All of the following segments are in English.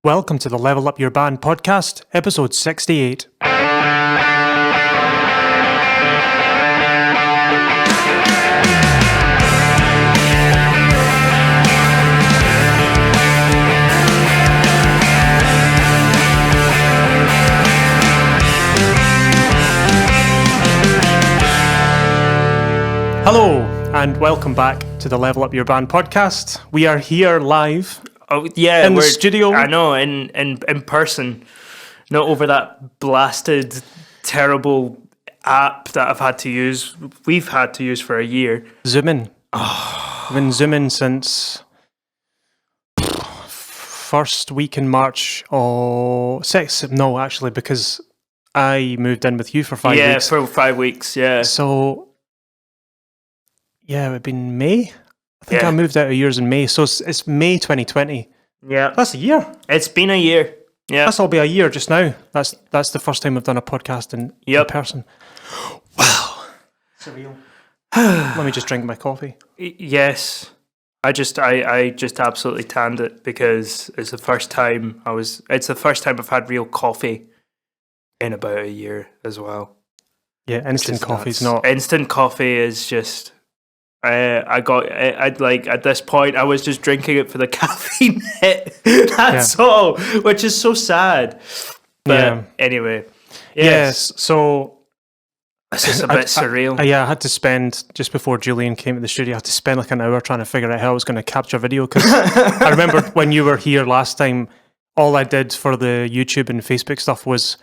Welcome to the Level Up Your Band podcast, episode 68. Hello, and welcome back to the Level Up Your Band podcast. We are here live. Oh yeah, in the studio. I know, in person, not over that blasted, terrible app that I've had to use. We've had to use for a year. Zooming. I've been zooming since first week in March. No, actually, because I moved in with you for 5 weeks. Yeah, for 5 weeks. Yeah. So yeah, it would have been May. I think I moved out of yours in May, so it's May 2020. Yeah, That's a year. it's been a year. Yeah, That's all be a year just now. That's the first time I've done a podcast in person. Wow, surreal. Let me just drink my coffee. Yes. I just absolutely tanned it because it's the first time I've had real coffee in about a year as well. Yeah, instant coffee's not. Instant coffee is just. I'd like at this point I was just drinking it for the caffeine hit. That's all, which is so sad. But anyway, Yes. So it's just a bit surreal. I had to spend, just before Julian came to the studio, I had to spend like an hour trying to figure out how I was going to capture video, because I remember when you were here last time, all I did for the YouTube and Facebook stuff was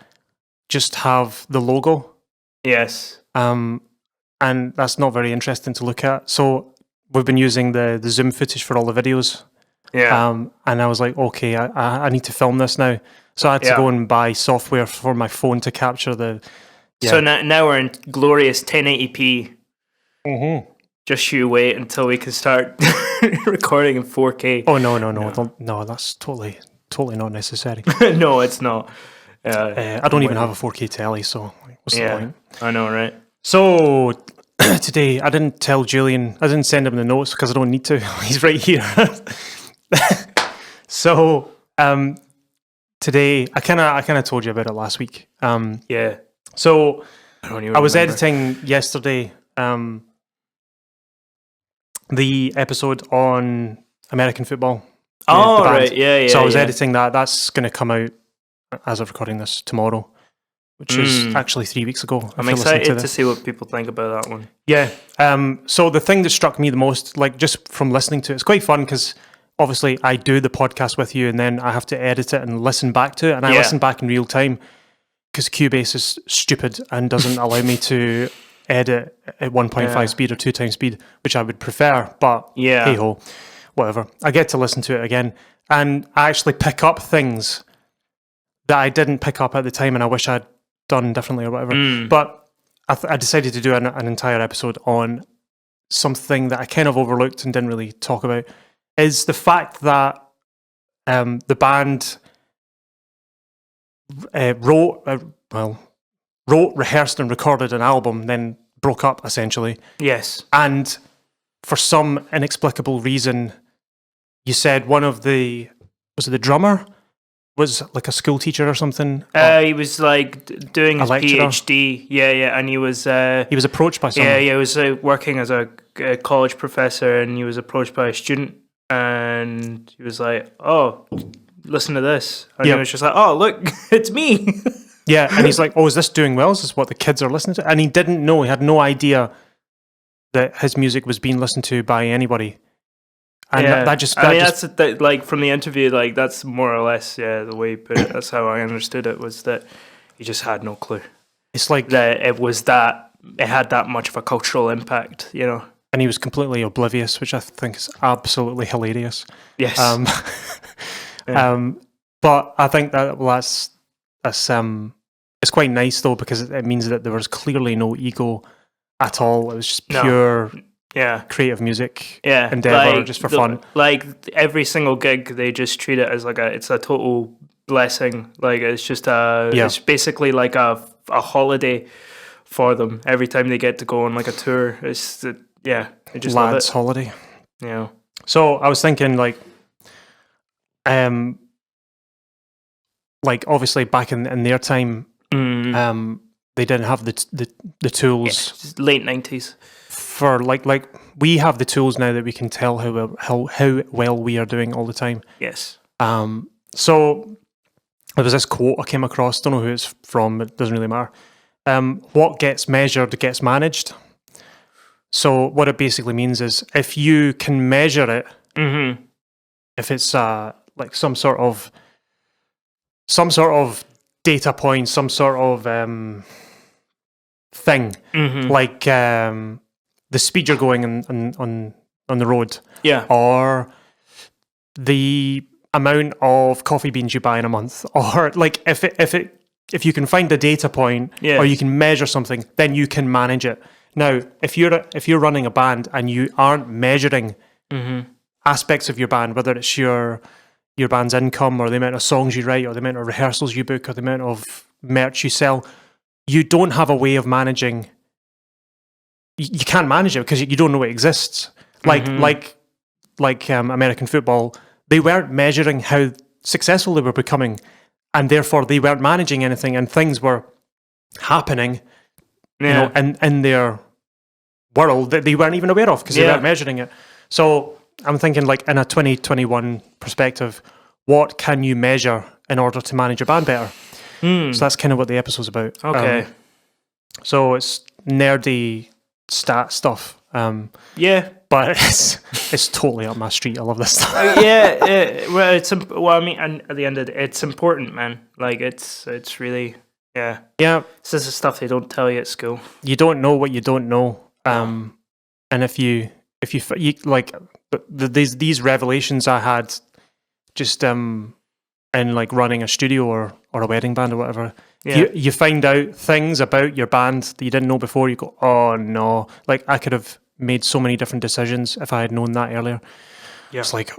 just have the logo. Yes. And that's not very interesting to look at. So we've been using the Zoom footage for all the videos. Yeah. And I was like, okay, I need to film this now. So I had to go and buy software for my phone to capture the... Yeah. So now we're in glorious 1080p. Mm-hmm. Just you wait until we can start recording in 4K. Oh, no, that's totally not necessary. No, it's not. I don't even have a 4K telly, so what's the point? I know, right? So today, I didn't tell Julian, I didn't send him the notes because I don't need to. He's right here. So today, I kind of told you about it last week. Yeah. So I was editing yesterday the episode on American football. Oh, right. Yeah. So I was editing that. That's going to come out as of recording this tomorrow, which is actually 3 weeks ago. I'm excited to see what people think about that one. Yeah. So the thing that struck me the most, like just from listening to it, it's quite fun because obviously I do the podcast with you and then I have to edit it and listen back to it. And I listen back in real time because Cubase is stupid and doesn't allow me to edit at 1.5 speed or 2 times speed, which I would prefer. But hey ho, whatever. I get to listen to it again. And I actually pick up things that I didn't pick up at the time and I wish I'd done differently or whatever. But I decided to do an entire episode on something that I kind of overlooked and didn't really talk about, is the fact that the band wrote, rehearsed and recorded an album, then broke up essentially. Yes. And for some inexplicable reason, you said one of the drummer was like a school teacher or something. He was like doing his PhD. Yeah, and he was approached by someone. Yeah, he was working as a college professor, and he was approached by a student, and he was like, "Oh, listen to this," and he was just like, "Oh, look, it's me." Yeah, and he's like, "Oh, is this doing well? Is this what the kids are listening to?" And he didn't know. He had no idea that his music was being listened to by anybody. And that's like from the interview, like that's more or less the way he put it. That's how I understood it, was that he just had no clue. It's like that it had that much of a cultural impact, you know. And he was completely oblivious, which I think is absolutely hilarious. Yes. But I think that's it's quite nice though, because it means that there was clearly no ego at all. It was just pure creative music endeavor, just for fun. Like every single gig, they just treat it as like it's a total blessing. Like it's just it's basically like a holiday for them every time they get to go on like a tour. It's they just love it. Holiday. Yeah. So I was thinking like, like obviously back in their time, they didn't have the tools. Yeah, late 90s. For like we have the tools now that we can tell how well we are doing all the time. Yes. So there was this quote I came across. Don't know who it's from. It doesn't really matter. What gets measured gets managed. So what it basically means is if you can measure it, if it's like some sort of data point, some sort of thing, like the speed you're going on the road, or the amount of coffee beans you buy in a month, or like if you can find a data point, or you can measure something, then you can manage it. Now, if you're running a band and you aren't measuring aspects of your band, whether it's your band's income or the amount of songs you write or the amount of rehearsals you book or the amount of merch you sell, you don't have a way of managing. You can't manage it because you don't know it exists. Like American football, they weren't measuring how successful they were becoming, and therefore they weren't managing anything, and things were happening, you know, in their world that they weren't even aware of because they weren't measuring it. So I'm thinking, like, in a 2021 perspective, what can you measure in order to manage your band better? So that's kind of what the episode's about. Okay. So it's nerdy stat stuff. But it's totally up my street. I love this stuff. Well, I mean, and at the end of it, it's important, man. Like, it's really, yeah. This is the stuff they don't tell you at school. You don't know what you don't know. And if you like these revelations I had just in like running a studio or a wedding band or whatever. You find out things about your band that you didn't know before. You go, oh no, like I could have made so many different decisions if I had known that earlier. It's like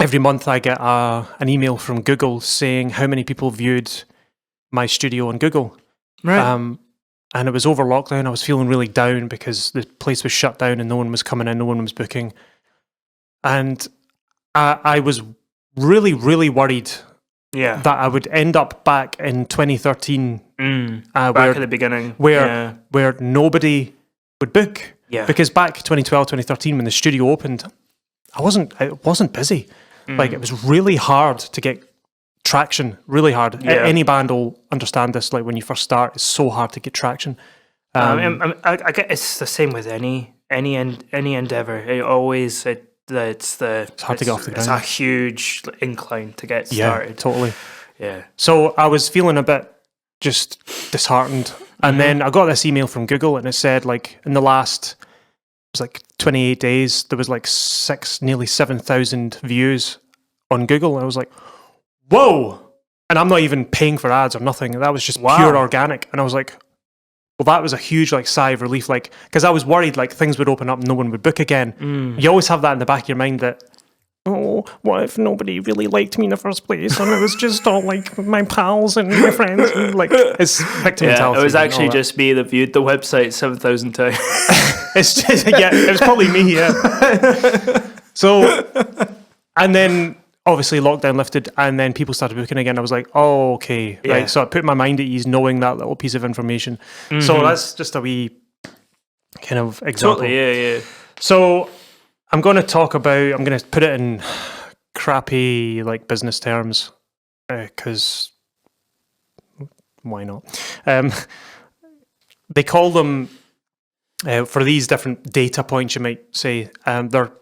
every month I get an email from Google saying how many people viewed my studio on Google. Right. And it was over lockdown. I was feeling really down because the place was shut down and no one was coming in, no one was booking. And I was really, really worried that I would end up back in 2013. Back at the beginning. Where nobody would book. Yeah. Because back 2012, 2013, when the studio opened, I wasn't busy. Like, it was really hard to get traction, really hard. Any band will understand this. Like, when you first start, it's so hard to get traction. I get it's the same with any endeavor. It's hard to get off the ground. It's a huge incline to get started. Yeah, totally. Yeah. So I was feeling a bit just disheartened, and then I got this email from Google, and it said, like, in the last, it was like 28 days, there was like nearly 7,000 views on Google, and I was like, whoa! And I'm not even paying for ads or nothing. That was just pure organic, and I was like, well, that was a huge like sigh of relief, like, because I was worried like things would open up and no one would book again. You always have that in the back of your mind that, oh, what if nobody really liked me in the first place and it was just all like my pals and my friends, and like it's victim mentality. It was actually just me that viewed the website 7,000 times. It's just, it was probably me. So, and then obviously lockdown lifted and then people started booking again. I was like, oh, okay, right. So I put my mind at ease knowing that little piece of information. So that's just a wee kind of example. Totally, So I'm going to put it in crappy like business terms because why not? They call them for these different data points, you might say, they're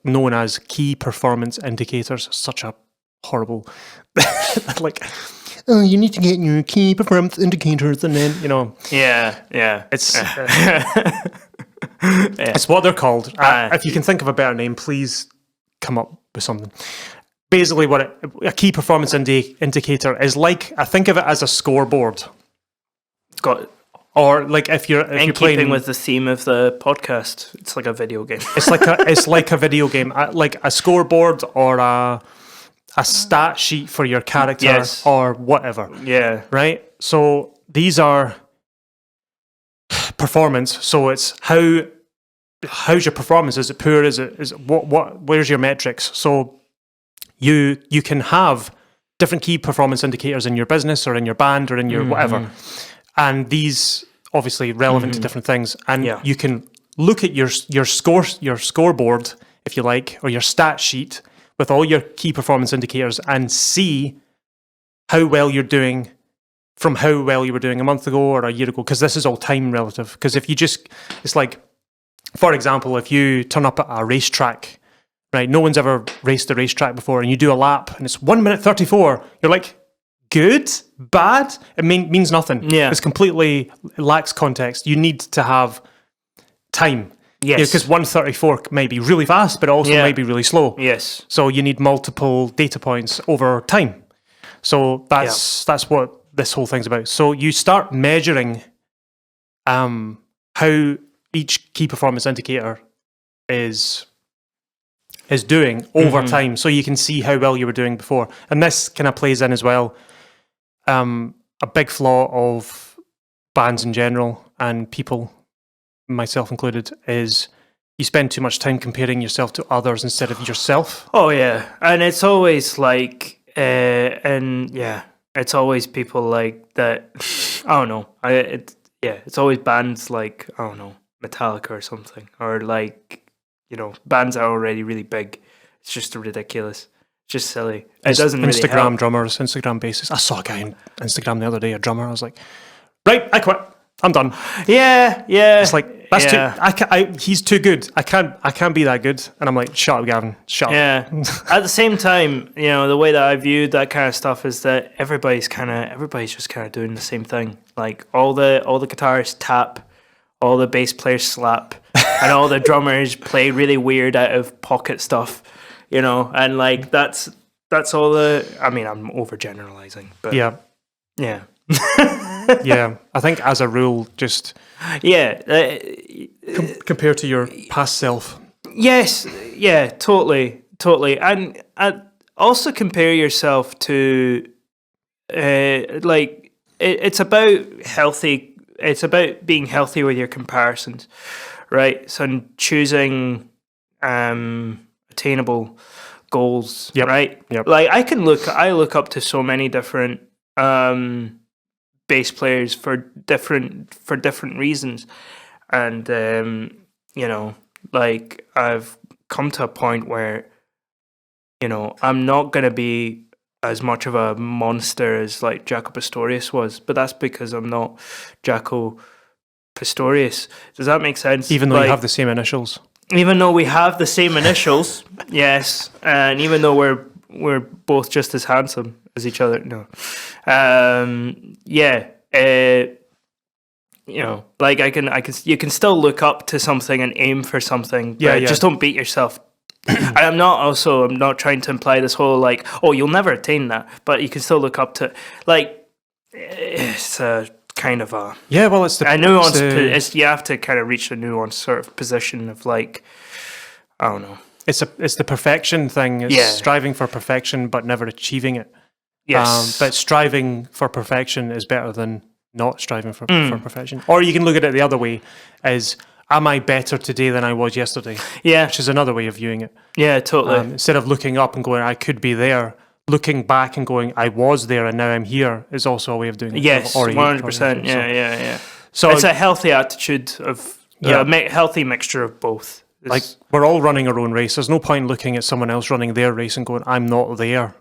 known as key performance indicators. Such a horrible like, oh, you need to get your key performance indicators, and then it's it's what they're called. If you can think of a better name, please come up with something. Basically, a key performance indicator is like, I think of it as a scoreboard. It's got. Or like if you're keeping playing with the theme of the podcast, it's like a video game. it's like a video game, like a scoreboard or a stat sheet for your character or whatever. Yeah. Right. So these are performance. So it's how's your performance? Is it poor? Is it what? Where's your metrics? So you can have different key performance indicators in your business or in your band or in your whatever. And these obviously relevant to different things. And you can look at your scoreboard, if you like, or your stat sheet with all your key performance indicators and see how well you're doing from how well you were doing a month ago or a year ago, because this is all time relative. Because if you just, it's like, for example, if you turn up at a racetrack, right, no one's ever raced a racetrack before, and you do a lap and it's 1 minute 34, you're like, good, bad, it means nothing. Yeah. It's completely, it lacks context. You need to have time. Yes. Because 134 may be really fast, but also may be really slow. Yes. So you need multiple data points over time. So that's what this whole thing's about. So you start measuring how each key performance indicator is doing over time, so you can see how well you were doing before. And this kind of plays in as well. A big flaw of bands in general and people, myself included, is you spend too much time comparing yourself to others instead of yourself. Oh yeah, and it's always like, it's always people like that. I don't know. It's always bands like, I don't know, Metallica or something, or like, bands that are already really big. It's just ridiculous. It's just silly. It doesn't really Instagram help. drummers, Instagram bassists. I saw a guy on Instagram the other day, a drummer. I was like, right, I quit. I'm done. Yeah. It's like, that's too. He's too good. I can't be that good. And I'm like, shut up, Gavin. Shut up. Yeah. At the same time, the way that I view that kind of stuff is that everybody's just kind of doing the same thing. Like all the guitarists tap, all the bass players slap, and all the drummers play really weird out of pocket stuff, and like that's all I mean, I'm overgeneralizing, but yeah. Yeah, I think as a rule, just compare to your past self. Yes, yeah, totally, and also compare yourself to it's about healthy. It's about being healthy with your comparisons, right? So choosing attainable goals, right? Yep. Like I look up to so many different bass players for different reasons, and like I've come to a point where I'm not gonna be as much of a monster as like Jaco Pastorius was, but that's because I'm not Jaco Pastorius. Does that make sense? Even though you have the same initials. Even though we have the same initials, yes, and even though we're both just as handsome as each other, no, like you can still look up to something and aim for something, but just don't beat yourself. And I'm not trying to imply this whole like, oh, you'll never attain that, but you can still look up to, like, it's a kind of a it's a nuance. You have to kind of reach a nuanced sort of position of like, I don't know. It's the perfection thing. It's striving for perfection but never achieving it. Yes, but striving for perfection is better than not striving for perfection. Or you can look at it the other way, as am I better today than I was yesterday? Yeah. Which is another way of viewing it. Yeah, totally. Instead of looking up and going, I could be there, looking back and going, I was there and now I'm here, is also a way of doing it. Yes, 100%. Yeah. So it's a healthy attitude of healthy mixture of both. Like, we're all running our own race. There's no point looking at someone else running their race and going, I'm not there.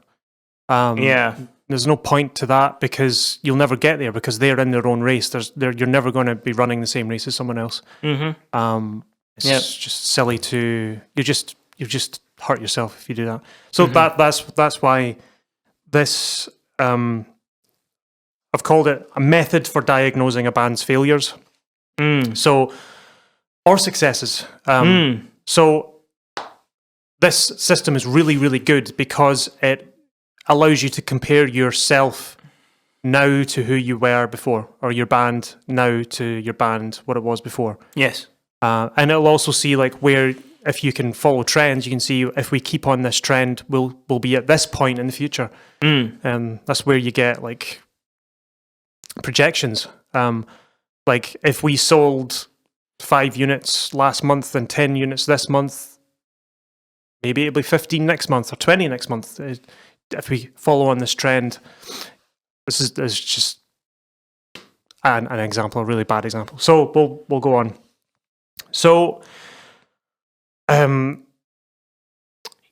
There's no point to that, because you'll never get there, because they're in their own race. You're never going to be running the same race as someone else. It's just silly to you just hurt yourself if you do that. So that's why this I've called it a method for diagnosing a band's failures. So or successes. So this system is really, really good because it allows you to compare yourself now to who you were before, or your band now to your band, what it was before. Yes. And it'll also see like where, if you can follow trends, you can see if we keep on this trend, we'll be at this point in the future. That's where you get like projections. Like if we sold 5 units last month and 10 units this month, maybe it'll be 15 next month or 20 next month. if we follow on this trend, this is just an example, a really bad example. So we'll go on. So,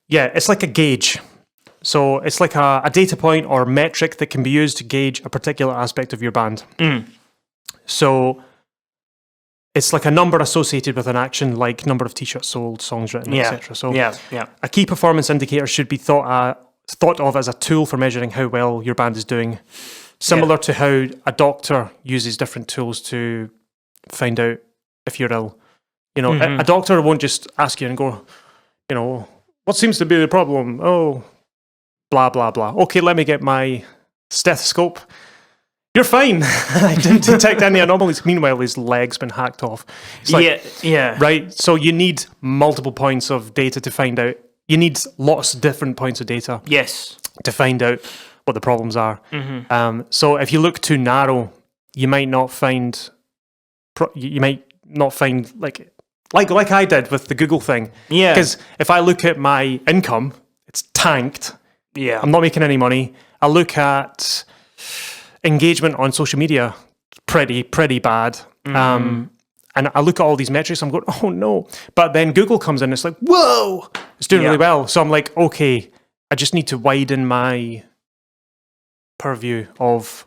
it's like a gauge. So it's like a data point or metric that can be used to gauge a particular aspect of your band. So it's like a number associated with an action, like number of t-shirts sold, songs written, etc. So a key performance indicator should be thought of as a tool for measuring how well your band is doing, similar to how a doctor uses different tools to find out if you're ill. You know, a doctor won't just ask you and go, you know, what seems to be the problem? Oh, blah, blah, blah. Okay, let me get my stethoscope. You're fine. I didn't detect any anomalies. Meanwhile, his leg's been hacked off. It's like, right? So you need multiple points of data to find out. You need lots of different points of data. Yes. To find out what the problems are. So if you look too narrow, you might not find. Like I did with the Google thing. Yeah. Because if I look at my income, it's tanked. Yeah. I'm not making any money. I look at engagement on social media, pretty bad. And I look at all these metrics, I'm going, oh no. But then Google comes in, it's like, whoa, it's doing really well. So I'm like, okay, I just need to widen my purview of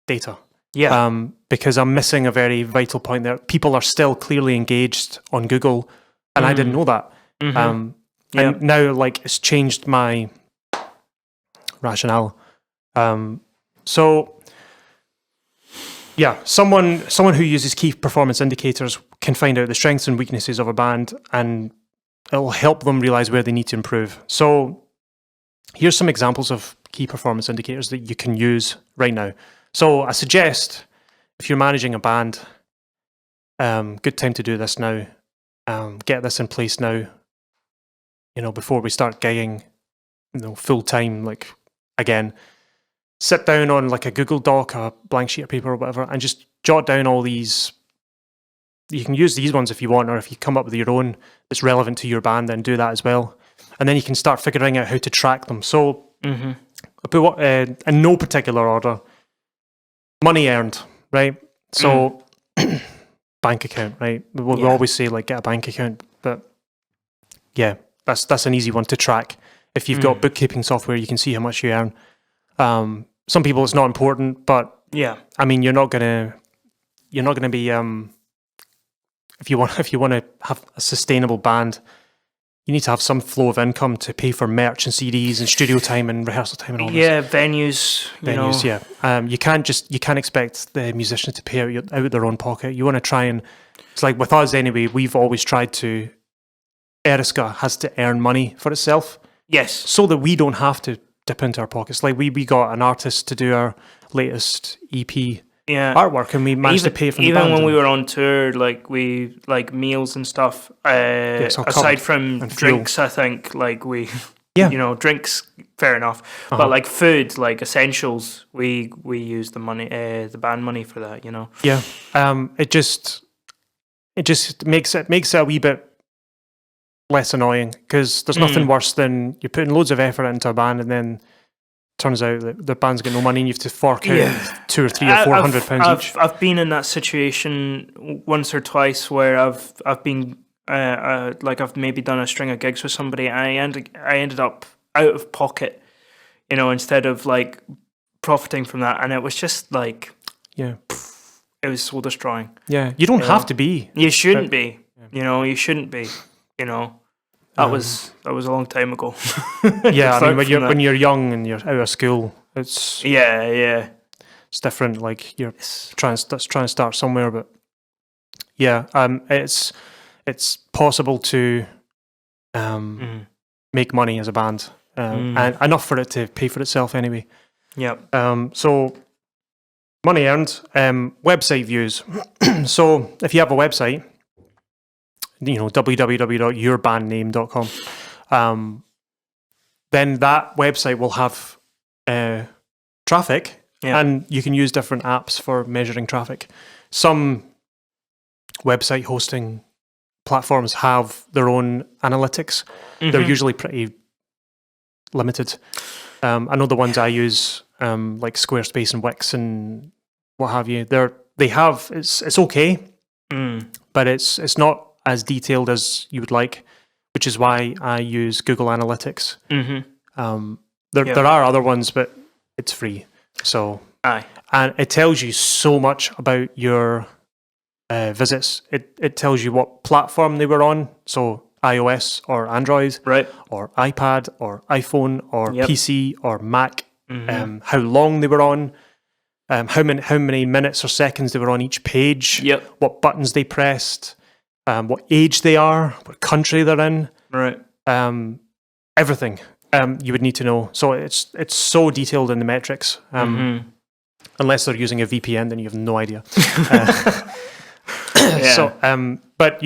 data. Yeah. Because I'm missing a very vital point there. People are still clearly engaged on Google, and I didn't know that. And now, like, it's changed my rationale. So, someone who uses key performance indicators can find out the strengths and weaknesses of a band, and it'll help them realize where they need to improve. So, here's some examples of key performance indicators that you can use right now. So, I suggest if you're managing a band, good time to do this now. Get this in place now. You know, before we start gigging, full time, like again. Sit down on like a Google Doc, a blank sheet of paper or whatever, and just jot down all these. You can use these ones if you want, or if you come up with your own that's relevant to your band, then do that as well. And then you can start figuring out how to track them. So, in no particular order, money earned, right? So, bank account, right? We always say like get a bank account, but that's an easy one to track. If you've got bookkeeping software, you can see how much you earn. Some people it's not important, but I mean you're not gonna be if you want to have a sustainable band, you need to have some flow of income to pay for merch and CDs and studio time and rehearsal time and all this. Yeah, venues. You can't expect the musicians to pay out of their own pocket. You want to try and it's like with us anyway. We've always tried to. Eriska has to earn money for itself. Yes, so that we don't have to dip into our pockets. Like we got an artist to do our latest EP artwork, and we managed to pay for the band. Even when we were on tour, like we like meals and stuff. Aside from drinks, I think like we, drinks fair enough, but like food, like essentials, we use the money, the band money for that. Yeah. It just makes it a wee bit less annoying, because there's nothing worse than you're putting loads of effort into a band and then turns out that the band's got no money and you have to fork out £200 or £300 or £400 each. I've been in that situation once or twice where I've been I've maybe done a string of gigs with somebody and I ended up out of pocket, instead of like profiting from that, and it was just like it was soul destroying. Yeah, you don't have to be. You shouldn't be. You shouldn't be. That was a long time ago. I mean, when you're young and you're out of school, it's it's different. Like you're trying to start somewhere, but it's possible to make money as a band, and enough for it to pay for itself anyway. Yeah. So money earned, website views. So if you have a website, www.yourbandname.com, then that website will have traffic, and you can use different apps for measuring traffic. Some website hosting platforms have their own analytics. They're usually pretty limited. I know the ones I use, like Squarespace and Wix and what have you. It's okay, but it's not as detailed as you would like, which is why I use Google Analytics. There are other ones, but it's free. So, and it tells you so much about your visits. It tells you what platform they were on, so iOS or Android, right, or iPad or iPhone or PC or Mac, how long they were on, how many minutes or seconds they were on each page, what buttons they pressed, what age they are, what country they're in, right, everything you would need to know. So it's so detailed in the metrics. Unless they're using a VPN, then you have no idea. So, but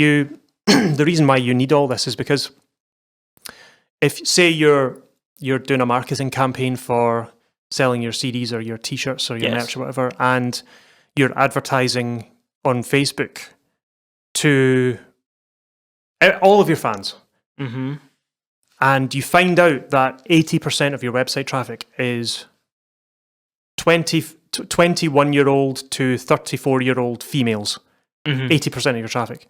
the reason why you need all this is because if, say, you're doing a marketing campaign for selling your CDs or your T-shirts or your merch or whatever, and you're advertising on Facebook to all of your fans, and you find out that 80% of your website traffic is 21-year-old to 34-year-old females, 80% of your traffic.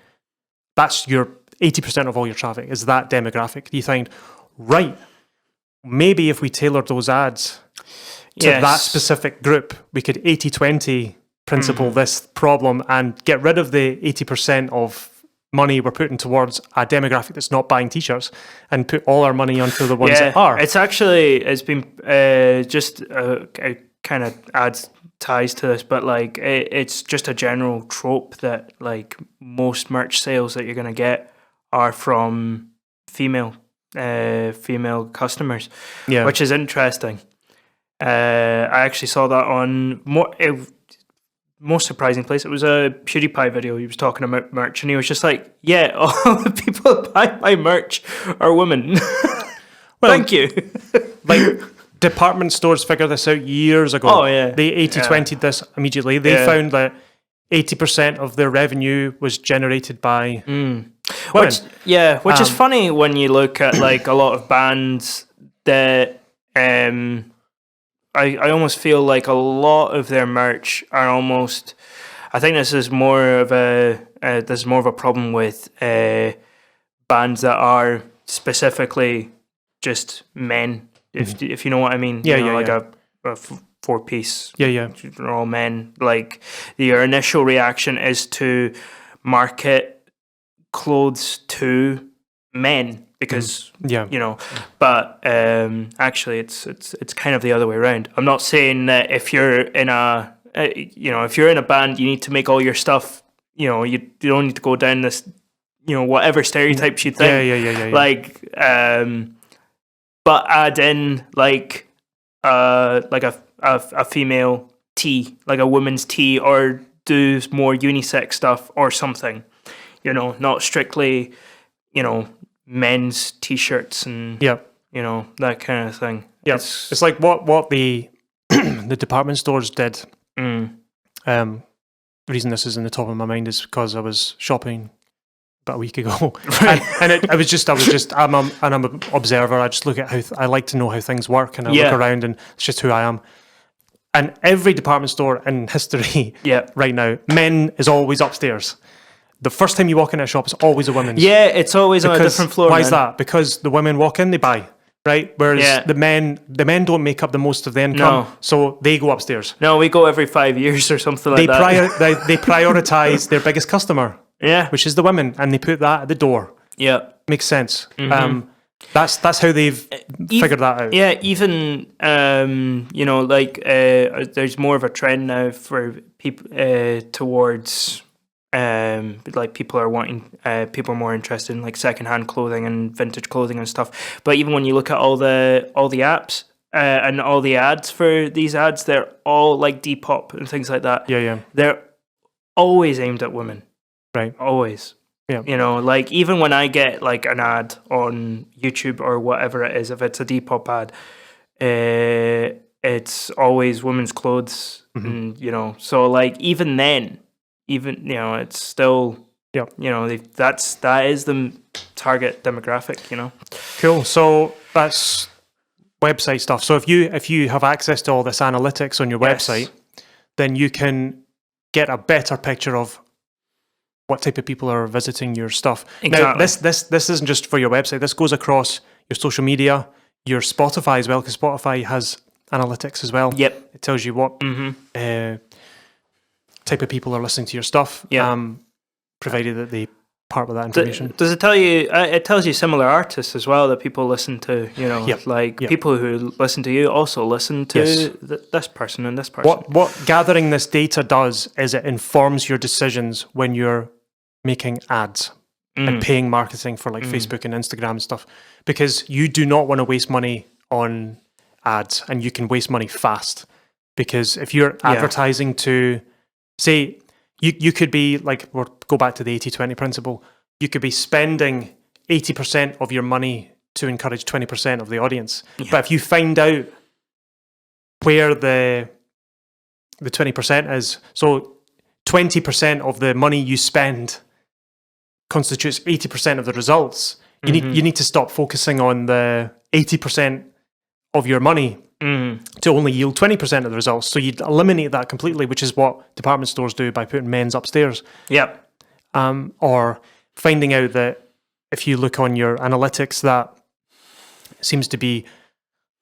That's your 80% of all your traffic is that demographic. You think, right, maybe if we tailored those ads to that specific group, we could 80-20 principle this problem and get rid of the 80% of money we're putting towards a demographic that's not buying T-shirts and put all our money onto the ones that are. It's been kind of adds ties to this, but like it's just a general trope that like most merch sales that you're going to get are from female customers, which is interesting. I actually saw that on most surprising place. It was a PewDiePie video. He was talking about merch, and he was just like, "Yeah, all the people that buy my merch are women." Thank you. Like, department stores figured this out years ago. Oh, yeah. They 80-20'd this immediately. They found that 80% of their revenue was generated by women. Which is funny when you look at like a lot of bands that I almost feel like a lot of their merch are almost. I think this is more of a problem with bands that are specifically just men. If you know what I mean, a 4-piece. They're all men. Like your initial reaction is to market clothes to men because but actually it's kind of the other way around. I'm not saying that if you're in a band you need to make all your stuff, you don't need to go down this whatever stereotypes you think. Like but add in like a female tee, like a woman's tee, or do more unisex stuff or something, not strictly men's t-shirts and that kind of thing. It's like what the the department stores did. The reason this is in the top of my mind is because I was shopping about a week ago, I'm an observer. I just look at I like to know how things work, and I look around, and it's just who I am. And every department store in history, right now, men is always upstairs. The first time you walk into a shop, it's always a women's. Yeah, it's always on a different floor. Why is that? Because the women walk in, they buy, right? Whereas the men don't make up the most of the income, so they go upstairs. No, we go every 5 years or something like that. They prioritize their biggest customer, which is the women, and they put that at the door. Yeah, makes sense. That's how they've figured that out. Yeah, even there's more of a trend now for people towards like people are more interested in like secondhand clothing and vintage clothing and stuff. But even when you look at all the apps and all the ads for these ads, they're all like Depop and things like that. Yeah. They're always aimed at women. Right. Always. Yeah. Like even when I get like an ad on YouTube or whatever it is, if it's a Depop ad, it's always women's clothes, and so like even then, it's still, that is the target demographic, Cool. So that's website stuff. So if you have access to all this analytics on your website, then you can get a better picture of what type of people are visiting your stuff. Exactly. Now, this isn't just for your website. This goes across your social media, your Spotify as well, because Spotify has analytics as well. Yep. It tells you what type of people are listening to your stuff, provided that they part with that information. Does it tell you? It tells you similar artists as well that people listen to. You know, people who listen to you also listen to this person and this person. What gathering this data does is it informs your decisions when you're making ads and paying marketing for like Facebook and Instagram and stuff, because you do not want to waste money on ads, and you can waste money fast, because if you're advertising to, say, you could be like, we'll go back to the 80-20 principle, you could be spending 80% of your money to encourage 20% of the audience. But if you find out where the 20% is, so 20% of the money you spend constitutes 80% of the results, you need to stop focusing on the 80% of your money to only yield 20% of the results. So you'd eliminate that completely, which is what department stores do by putting men's upstairs. Yep. Or finding out that if you look on your analytics, that seems to be,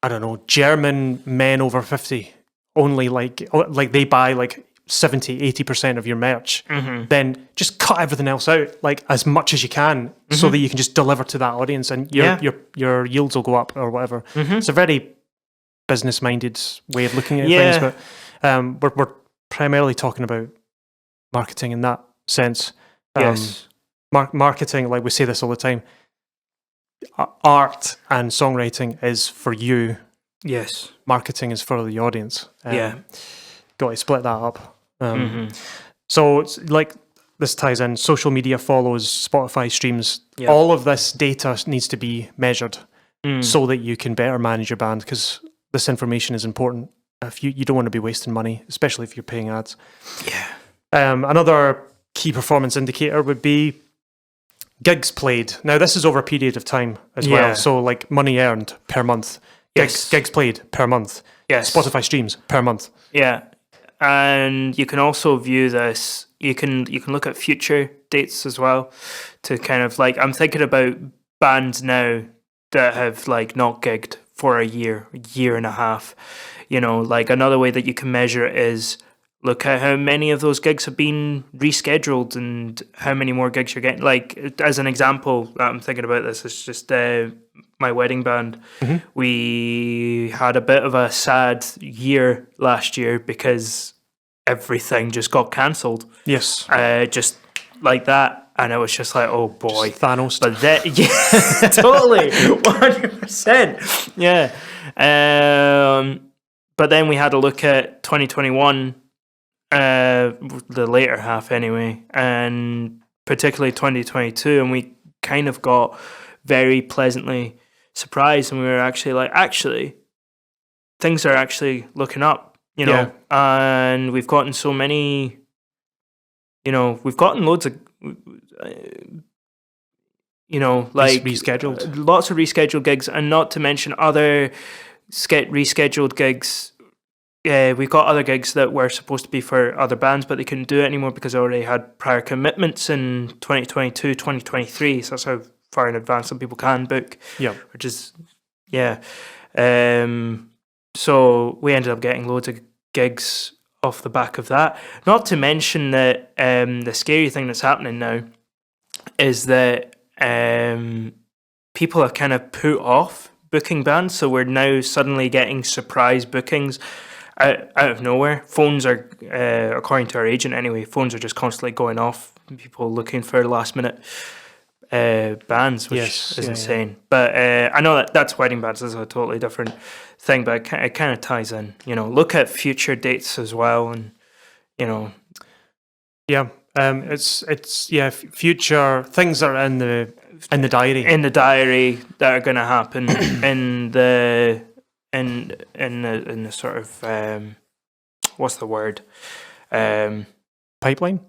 I don't know, German men over 50 only like they buy like 70-80% of your merch, then just cut everything else out like as much as you can, so that you can just deliver to that audience, and your yields will go up or whatever. It's a very business-minded way of looking at things, but we're primarily talking about marketing in that sense. Marketing, like we say this all the time, art and songwriting is for you. Yes. Marketing is for the audience. Got to split that up. So it's like, this ties in social media follows, Spotify streams. All of this data needs to be measured so that you can better manage your band, because this information is important. If you don't want to be wasting money, especially if you're paying ads. Another key performance indicator would be gigs played. Now, this is over a period of time as well. So like money earned per month. Gigs played per month. Spotify streams per month. And you can also view this. You can look at future dates as well, to kind of like, I'm thinking about bands now that have like not gigged for a year and a half. You know, like another way that you can measure it is look at how many of those gigs have been rescheduled and how many more gigs you're getting. Like, as an example, that I'm thinking about this, is just my wedding band. We had a bit of a sad year last year because everything just got cancelled. Just like that. And it was just like, oh boy. Just Thanos. But that, totally. 100%. But then we had a look at 2021, the later half anyway, and particularly 2022, and we kind of got very pleasantly surprised, and we were actually like, things are actually looking up, you know, and we've gotten so many, we've gotten loads of, like rescheduled, lots of rescheduled gigs, and not to mention other rescheduled gigs. We've got other gigs that were supposed to be for other bands, but they couldn't do it anymore because they already had prior commitments in 2022, 2023. So that's how far in advance some people can book. Which is, so we ended up getting loads of gigs off the back of that. Not to mention that the scary thing that's happening now is that people have kind of put off booking bands. So we're now suddenly getting surprise bookings out of nowhere. Phones are, according to our agent anyway, phones are just constantly going off. People looking for last minute bands, which is insane. But I know that's wedding bands. This is a totally different thing, but it kind of ties in. Look at future dates as well, and it's future things are in the diary. In the diary that are going to happen in the sort of what's the word? Pipeline?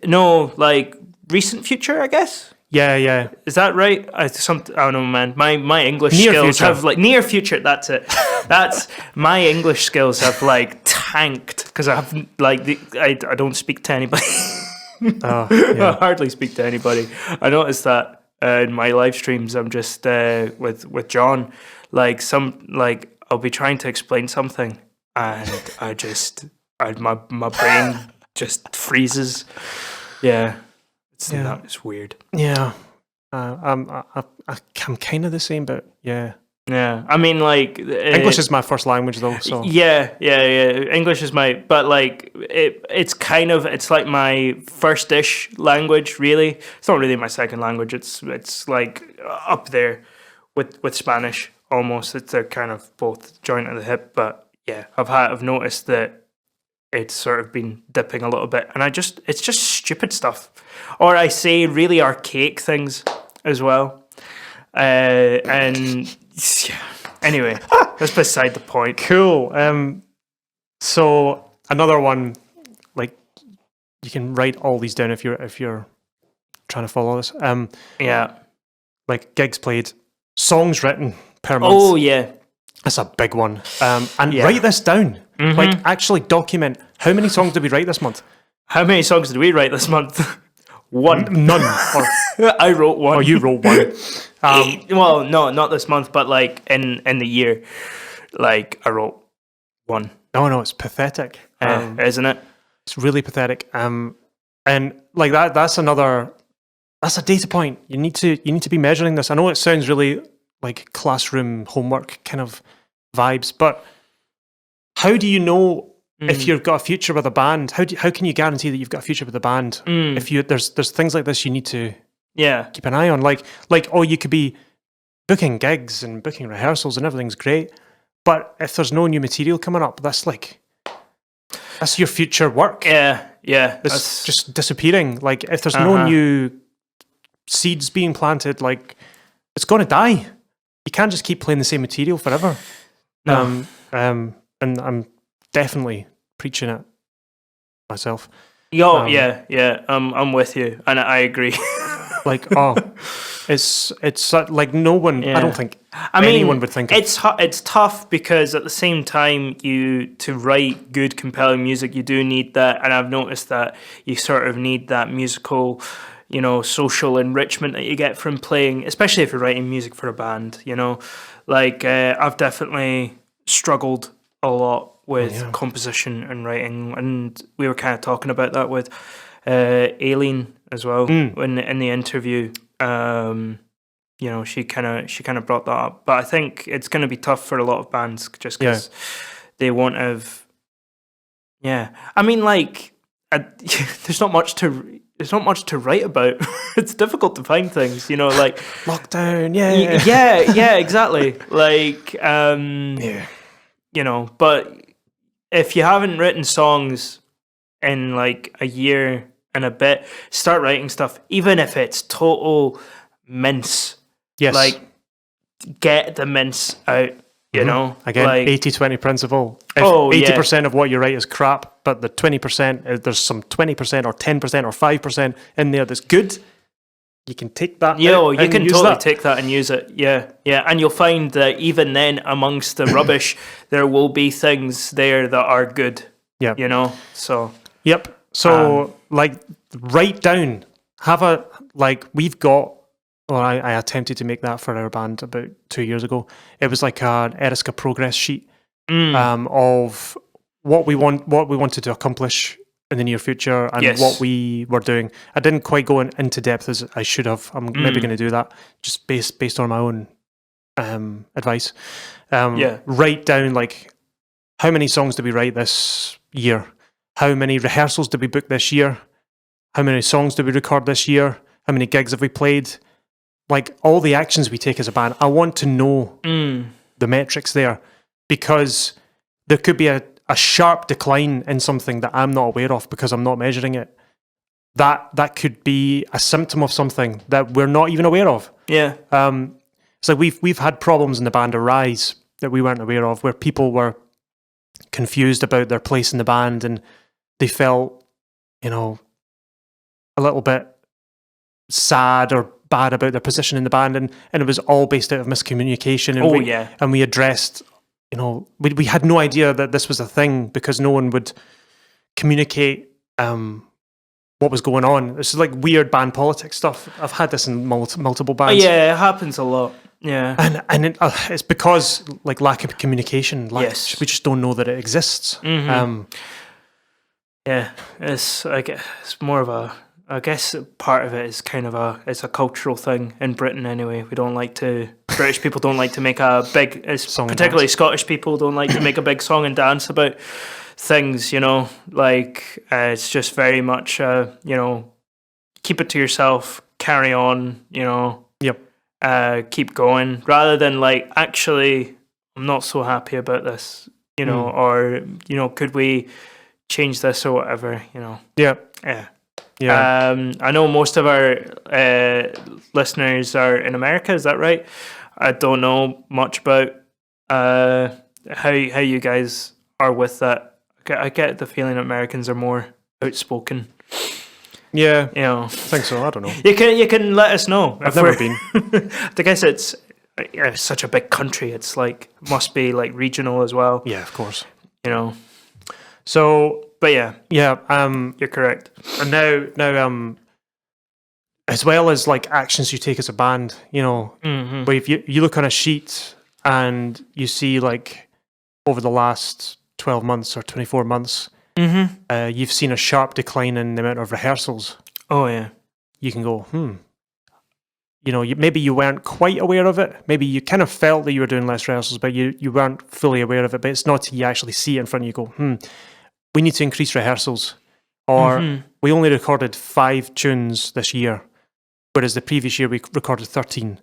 No, like recent future, I guess. Yeah. Is that right? I don't know, man. My English Near skills future. have like near future. That's it. That's my English skills have like tanked because I have I don't speak to anybody. I hardly speak to anybody. I noticed that in my live streams. I'm just with John. I'll be trying to explain something, and my brain just freezes. Yeah, it's weird. Yeah. I'm kind of the same, but yeah. Yeah, I mean, like English is my first language, though. So yeah. English is but like it's like my first-ish language. Really, it's not really my second language. It's like up there with Spanish almost. They're kind of both joint at the hip. But yeah, I've noticed that it's sort of been dipping a little bit, and it's just stupid stuff, or I say really archaic things as well, and. Yeah. Anyway, that's beside the point. Cool. So another one, like you can write all these down if you're trying to follow this. Yeah. Like gigs played, songs written per month. Oh yeah. That's a big one. And write this down. Mm-hmm. Like actually document how many songs did we write this month? How many songs did we write this month? One. None. Or I wrote one. Oh, you wrote one. Well, no, not this month, but like in the year, like I wrote one. No, it's pathetic. Isn't it? It's really pathetic. And like that's a data point. You need to be measuring this. I know it sounds really like classroom homework kind of vibes, but how do you know if you've got a future with a band? How can you guarantee that you've got a future with a band? If there's things like this you need to keep an eye on. Like you could be booking gigs and booking rehearsals and everything's great, but if there's no new material coming up, that's your future work. Yeah. It's just disappearing. Like if there's no new seeds being planted, like it's going to die. You can't just keep playing the same material forever. No. And I'm definitely preaching it myself. Yeah. I'm with you, and I agree. Like, it's like no one. Yeah. I don't think anyone would think it's tough because at the same time, to write good, compelling music, you do need that, and I've noticed that you sort of need that musical, social enrichment that you get from playing, especially if you're writing music for a band. Like I've definitely struggled a lot with composition and writing, and we were kind of talking about that with Aileen as well in the interview. She kind of brought that up, but I think it's going to be tough for a lot of bands just because they won't have. Yeah, I mean, like, there's not much to write about. It's difficult to find things, like lockdown. Yeah, exactly. Like, but if you haven't written songs in like a year and a bit, start writing stuff, even if it's total mince. Yes. Like, get the mince out, Again, like, 80-20 principle. If 80% of what you write is crap, but the 20%, there's some 20% or 10% or 5% in there that's good, you can take that. Yeah, you can totally take that and use it. Yeah. And you'll find that even then, amongst the rubbish, there will be things there that are good. Yeah. So. Yep. So, write down. We've got. Well, I attempted to make that for our band about 2 years ago. It was like an Eriska progress sheet of what we wanted to accomplish in the near future and what we were doing. I didn't quite go into depth as I should have. I'm maybe going to do that just based on my own advice. Write down like how many songs did we write this year? How many rehearsals did we book this year? How many songs did we record this year? How many gigs have we played? Like all the actions we take as a band, I want to know the metrics there, because there could be a sharp decline in something that I'm not aware of because I'm not measuring it. That could be a symptom of something that we're not even aware of. Yeah. So we've had problems in the band arise that we weren't aware of, where people were confused about their place in the band and they felt, a little bit sad or bad about their position in the band, and it was all based out of miscommunication. And and we addressed, we had no idea that this was a thing because no one would communicate what was going on. It's like weird band politics stuff. I've had this in multiple bands. Yeah, it happens a lot. Yeah, and it's because like lack of communication. Yes, we just don't know that it exists. Yeah, it's more of a. I guess part of it is kind of it's a cultural thing in Britain anyway. British people don't like to make a big, particularly Scottish people don't like to make a big song and dance about things, like it's just very much, keep it to yourself, carry on, keep going, rather than like, actually, I'm not so happy about this, or, could we change this or whatever, Yeah. Yeah. I know most of our listeners are in America. Is that right? I don't know much about how you guys are with that. I get the feeling Americans are more outspoken. Yeah, I think so. I don't know. You can let us know. I've never been. I guess it's such a big country. It's like must be like regional as well. Yeah, of course. So. But yeah, you're correct. And now, as well as like actions you take as a band, where if you look on a sheet and you see like over the last 12 months or 24 months, you've seen a sharp decline in the amount of rehearsals. Oh yeah, you can go, maybe you weren't quite aware of it. Maybe you kind of felt that you were doing less rehearsals, but you weren't fully aware of it. But it's not till you actually see it in front of you. Go, we need to increase rehearsals, or we only recorded 5 tunes this year, whereas the previous year we recorded 13.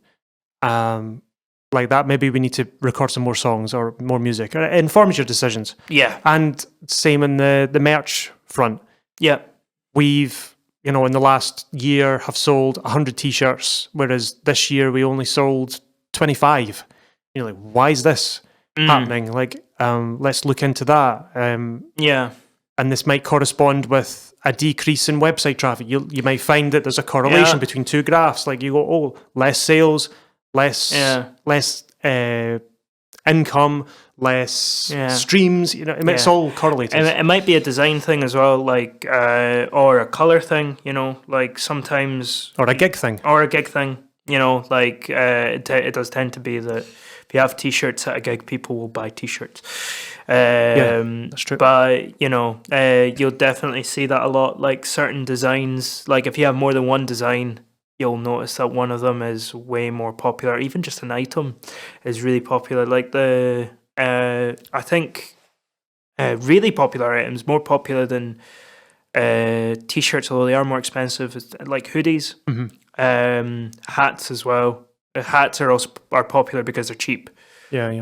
Like that, maybe we need to record some more songs or more music. It informs your decisions. Yeah. And same in the merch front. Yeah. We've, in the last year have sold 100 t-shirts, whereas this year we only sold 25. You're like, why is this happening? Like, let's look into that. Yeah. And this might correspond with a decrease in website traffic. You might find that there's a correlation between two graphs. Like you go, less sales, less income, less streams. It's all correlated. And it might be a design thing as well, like or a color thing. Like sometimes or a gig thing. Like it does tend to be that if you have t-shirts at a gig, people will buy t-shirts. That's true. But you'll definitely see that a lot. Like certain designs, like if you have more than one design, you'll notice that one of them is way more popular. Even just an item is really popular. Like I think really popular items, more popular than t-shirts, although they are more expensive. Like hoodies, hats as well. Hats are popular because they're cheap. Yeah.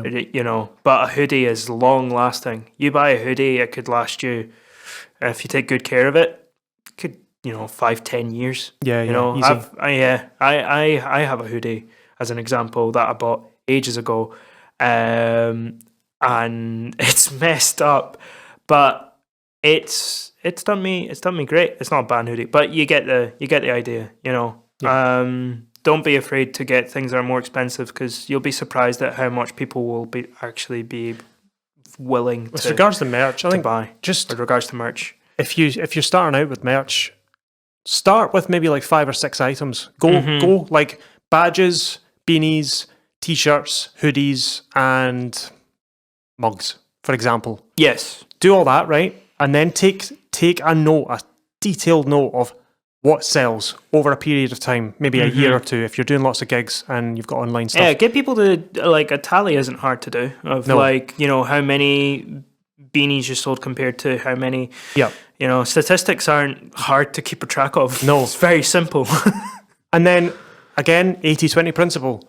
But a hoodie is long lasting. You buy a hoodie, it could last you, if you take good care of it, 5-10 years. Yeah, easy. I have a hoodie as an example that I bought ages ago, and it's messed up, but it's done me great. It's not a band hoodie, but you get the idea. Don't be afraid to get things that are more expensive, because you'll be surprised at how much people will be willing with regards to merch. I think buy. Just with regards to merch, if you're starting out with merch, start with maybe like 5 or 6 items. Go like badges, beanies, t-shirts, hoodies, and mugs, for example. Yes. Do all that, right? And then take a detailed note of what sells over a period of time, maybe a year or two, if you're doing lots of gigs and you've got online stuff. Yeah, get people to, like, a tally isn't hard to do, of how many beanies you sold compared to how many. Yeah. Statistics aren't hard to keep a track of. No. It's very simple. And then, again, 80-20 principle.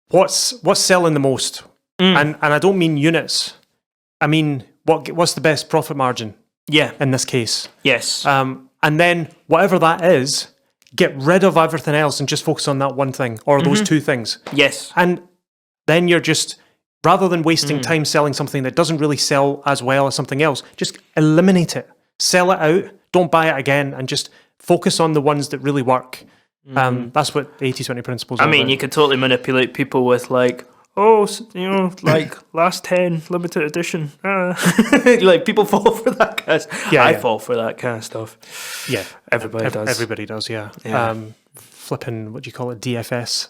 What's selling the most? And I don't mean units. I mean, what's the best profit margin? Yeah. In this case. Yes. And then whatever that is, get rid of everything else and just focus on that one thing or those 2 things. Yes. And then you're just, rather than wasting time selling something that doesn't really sell as well as something else, just eliminate it. Sell it out. Don't buy it again, and just focus on the ones that really work. That's what 80-20 principles are. I mean, about. you could totally manipulate people with like, oh, like last 10 limited edition. Like people fall for that kind of stuff. I fall for that kind of stuff. Yeah, everybody does. Everybody does. Yeah. Flipping, what do you call it? DFS.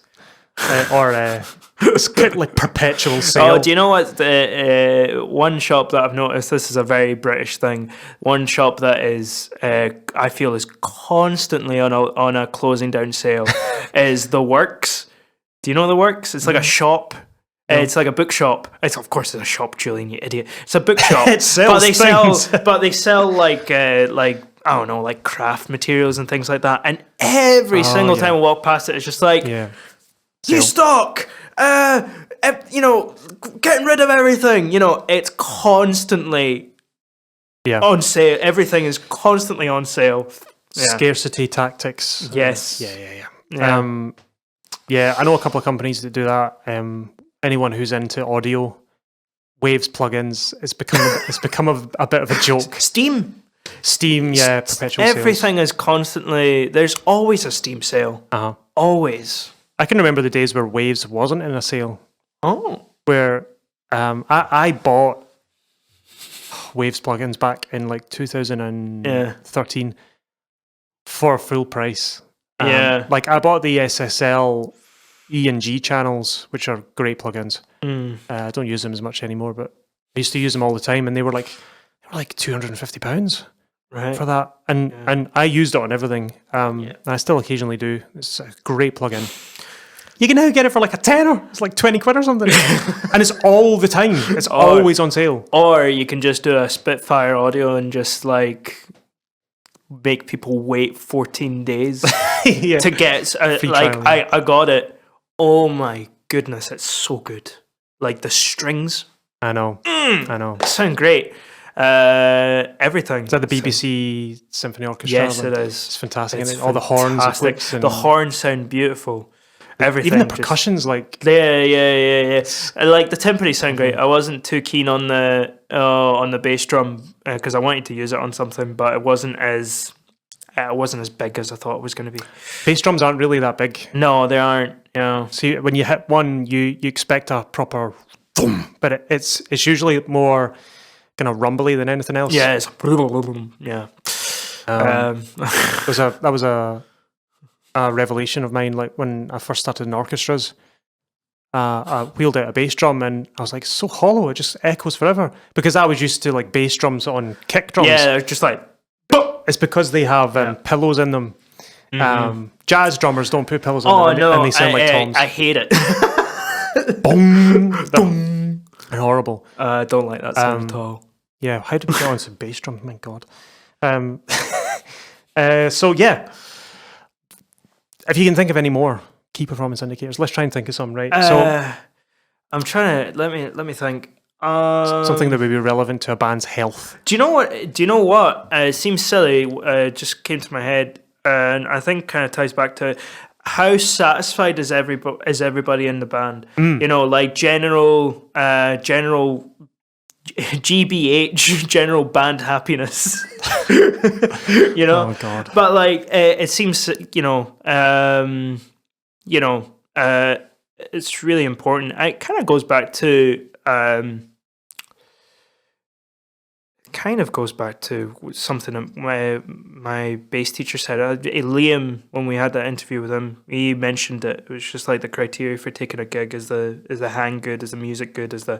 It's like perpetual sale. Oh, do you know what? One shop that I've noticed, this is a very British thing. One shop that is, I feel, is constantly on a closing down sale is the Works. Do you know the Works? It's like a shop. It's like a bookshop. Of course it's a shop, Julian, you idiot. It's a bookshop. It sells things. But they sell like I don't know, like craft materials and things like that. And every single time I walk past it, it's just like, new stock. Getting rid of everything. It's constantly on sale. Everything is constantly on sale. Scarcity tactics. Yes. Yeah. I know a couple of companies that do that. Anyone who's into audio, Waves plugins, it's become a bit of a joke. Steam, perpetual everything is constantly. There's always a Steam sale. Always. I can remember the days where Waves wasn't in a sale. Oh. Where I bought Waves plugins back in like 2013 for full price. Like I bought the SSL E and G channels, which are great plugins. I don't use them as much anymore, but I used to use them all the time, and they were like £250 for that. And I used it on everything. And I still occasionally do. It's a great plugin. You can now get it for like a tenner. It's like 20 quid or something. And it's all the time. It's always on sale. Or you can just do a Spitfire audio and just like make people wait 14 days to get I got it. Oh my goodness, it's so good. Like the strings. I know. Sound great. Everything. Is that the BBC Symphony Orchestra? Yes, it is. It's fantastic. It's all the horns. The horns sound beautiful. Everything. Even the percussion's like... Yeah. Like the timpani sound great. I wasn't too keen on the bass drum because I wanted to use it on something, but it wasn't as big as I thought it was going to be. Bass drums aren't really that big. No, they aren't. See, when you hit one, you expect a proper thump, but it's usually more kind of rumbly than anything else. Yeah, it's yeah. That was a revelation of mine. Like when I first started in orchestras, I wheeled out a bass drum and I was like, so hollow, it just echoes forever. Because I was used to like bass drums on kick drums. Yeah, they're just like... It's because they have pillows in them. Jazz drummers don't put pillows on them, and they sound like toms. I hate it. Boom. They're horrible. I don't like that sound at all. Yeah, how did we get on some bass drums? My God. So yeah, if you can think of any more key performance indicators, let's try and think of some. Right. So I'm trying to let me think. Something that would be relevant to a band's health. Do you know what? It seems silly. Just came to my head, and I think kind of ties back to how satisfied is everybody in the band. Like general GBH, general band happiness. Oh God. But like it seems, it's really important. It kind of goes back to. Something that my bass teacher said. Liam, when we had that interview with him, he mentioned it. It was just like the criteria for taking a gig is the hang good, is the music good, is the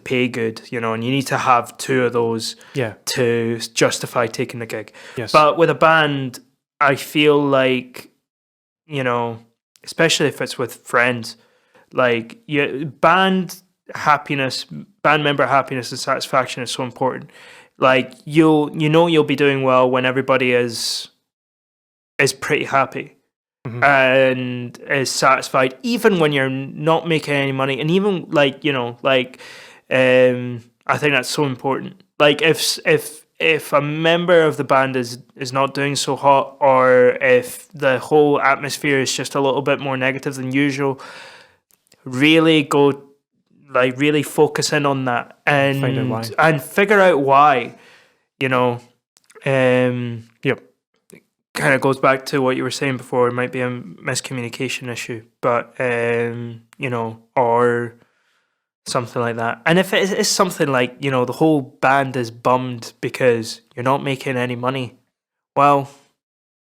pay good, and you need to have two of those to justify taking the gig. Yes. But with a band, I feel like, especially if it's with friends, like band member happiness and satisfaction is so important. Like you'll be doing well when everybody is pretty happy and is satisfied, even when you're not making any money, and even I think that's so important. Like if a member of the band is not doing so hot, or if the whole atmosphere is just a little bit more negative than usual, really focus in on that and figure out why, Yep. kind of goes back to what you were saying before. It might be a miscommunication issue, but or something like that. And if it is something like, the whole band is bummed because you're not making any money, well,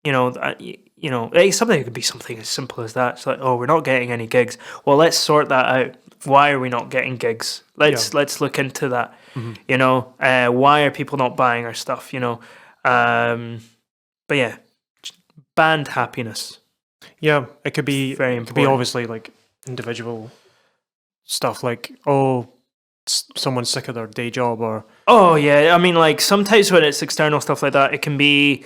something could be something as simple as that. It's like, oh, we're not getting any gigs. Well, let's sort that out. Why are we not getting gigs? Let's look into that. Why are people not buying our stuff? But yeah, band happiness. Yeah, it could be very It important. could be obviously like individual stuff, like someone's sick of their day job, or I mean, like sometimes when it's external stuff like that, it can be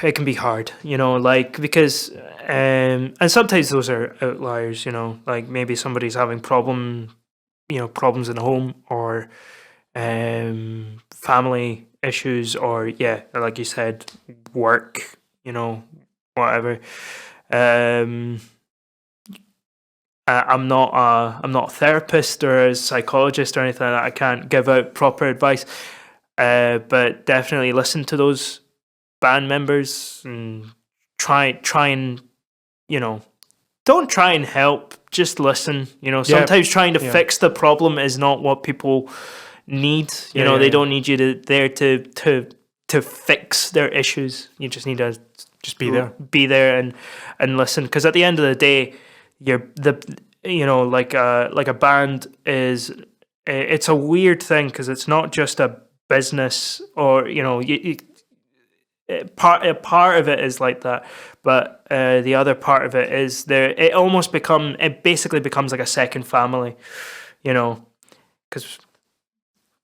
it can be hard, like because and sometimes those are outliers, like maybe somebody's having problems in the home, or family issues, or like you said, work, whatever. I'm not a therapist or a psychologist or anything like that. I can't give out proper advice, but definitely listen to those band members and try and don't try and help. Just listen. Sometimes trying to fix the problem is not what people need. They don't need you to fix their issues. You just need to just be there and listen. Because at the end of the day, like a band is, it's a weird thing because it's not just a business, or part of it is like that, but the other part of it is it basically becomes like a second family, because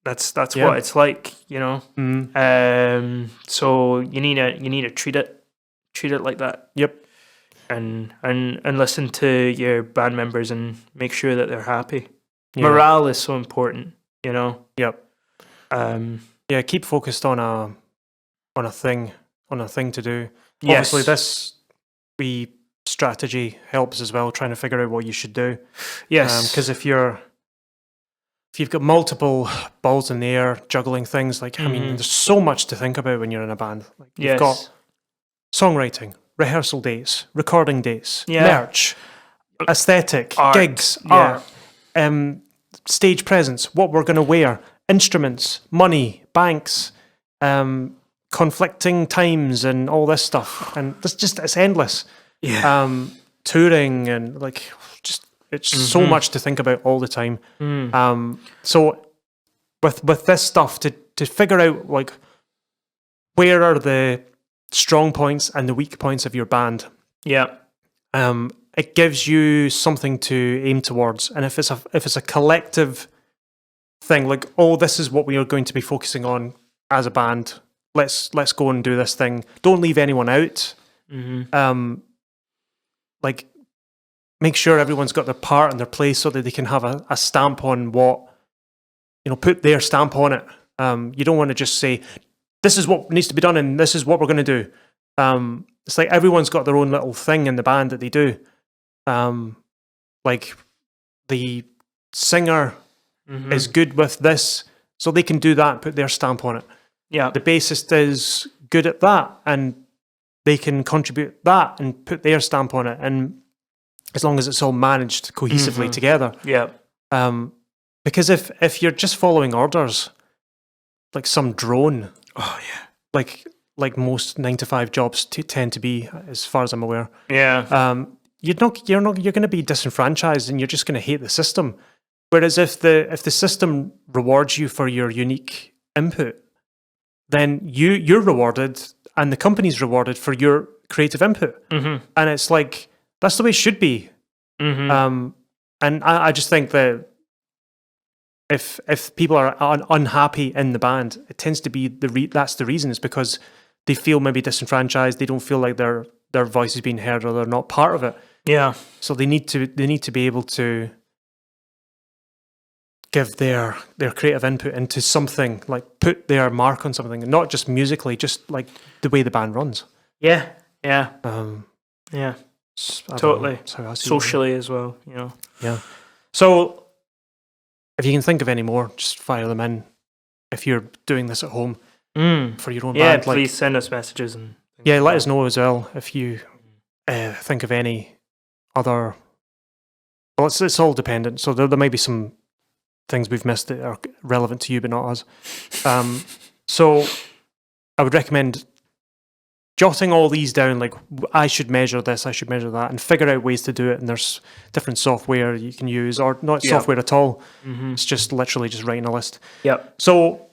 that's what it's like, so you need to treat it like that. Yep. And listen to your band members and make sure that they're happy. Morale is so important, Yep. Keep focused on a thing to do. Yes. Obviously, this strategy helps as well, trying to figure out what you should do. Yes. Because if you've got multiple balls in the air juggling things, like I mean, there's so much to think about when you're in a band. Like you've got songwriting, rehearsal dates, recording dates, merch, aesthetic, art, gigs, art, stage presence, what we're going to wear, instruments, money, banks, conflicting times, and all this stuff. And it's endless. Yeah. Touring and it's so much to think about all the time. So with this stuff to figure out like where are the strong points and the weak points of your band. Yeah. It gives you something to aim towards, and if it's a collective thing, like, oh, this is what we are going to be focusing on as a band. Let's go and do this thing. Don't leave anyone out. Like, make sure everyone's got their part and their place so that they can have a stamp on what, put their stamp on it. You don't want to just say, this is what needs to be done and this is what we're going to do. It's like everyone's got their own little thing in the band that they do. Like the singer is good with this, so they can do that, put their stamp on it. Yeah. The bassist is good at that, and they can contribute that and put their stamp on it. And as long as it's all managed cohesively together. Yeah. Because if you're just following orders, like some drone. Oh yeah. Like most 9-to-5 jobs tend to be, as far as I'm aware. Yeah. You're going to be disenfranchised, and you're just going to hate the system. Whereas if the system rewards you for your unique input, then you're rewarded, and the company's rewarded for your creative input. And it's like that's the way it should be. And I just think that if people are unhappy in the band, it tends to be that's the reason. Is because they feel maybe disenfranchised. They don't feel like their voice is being heard, or they're not part of it. Yeah. So they need to be able to give their creative input into something, like put their mark on something, not just musically, just like the way the band runs. Yeah. Yeah. Yeah. Totally. Socially as well, Yeah. So if you can think of any more, just fire them in. If you're doing this at home, for your own Yeah, band. please send us messages and let us know as well if you think of any other. Well, it's all dependent. So there might be some things we've missed that are relevant to you, but not us. So I would recommend jotting all these down. Like, I should measure this, I should measure that, and figure out ways to do it. And there's different software you can use, or not software at all. It's just literally just writing a list. Yep. So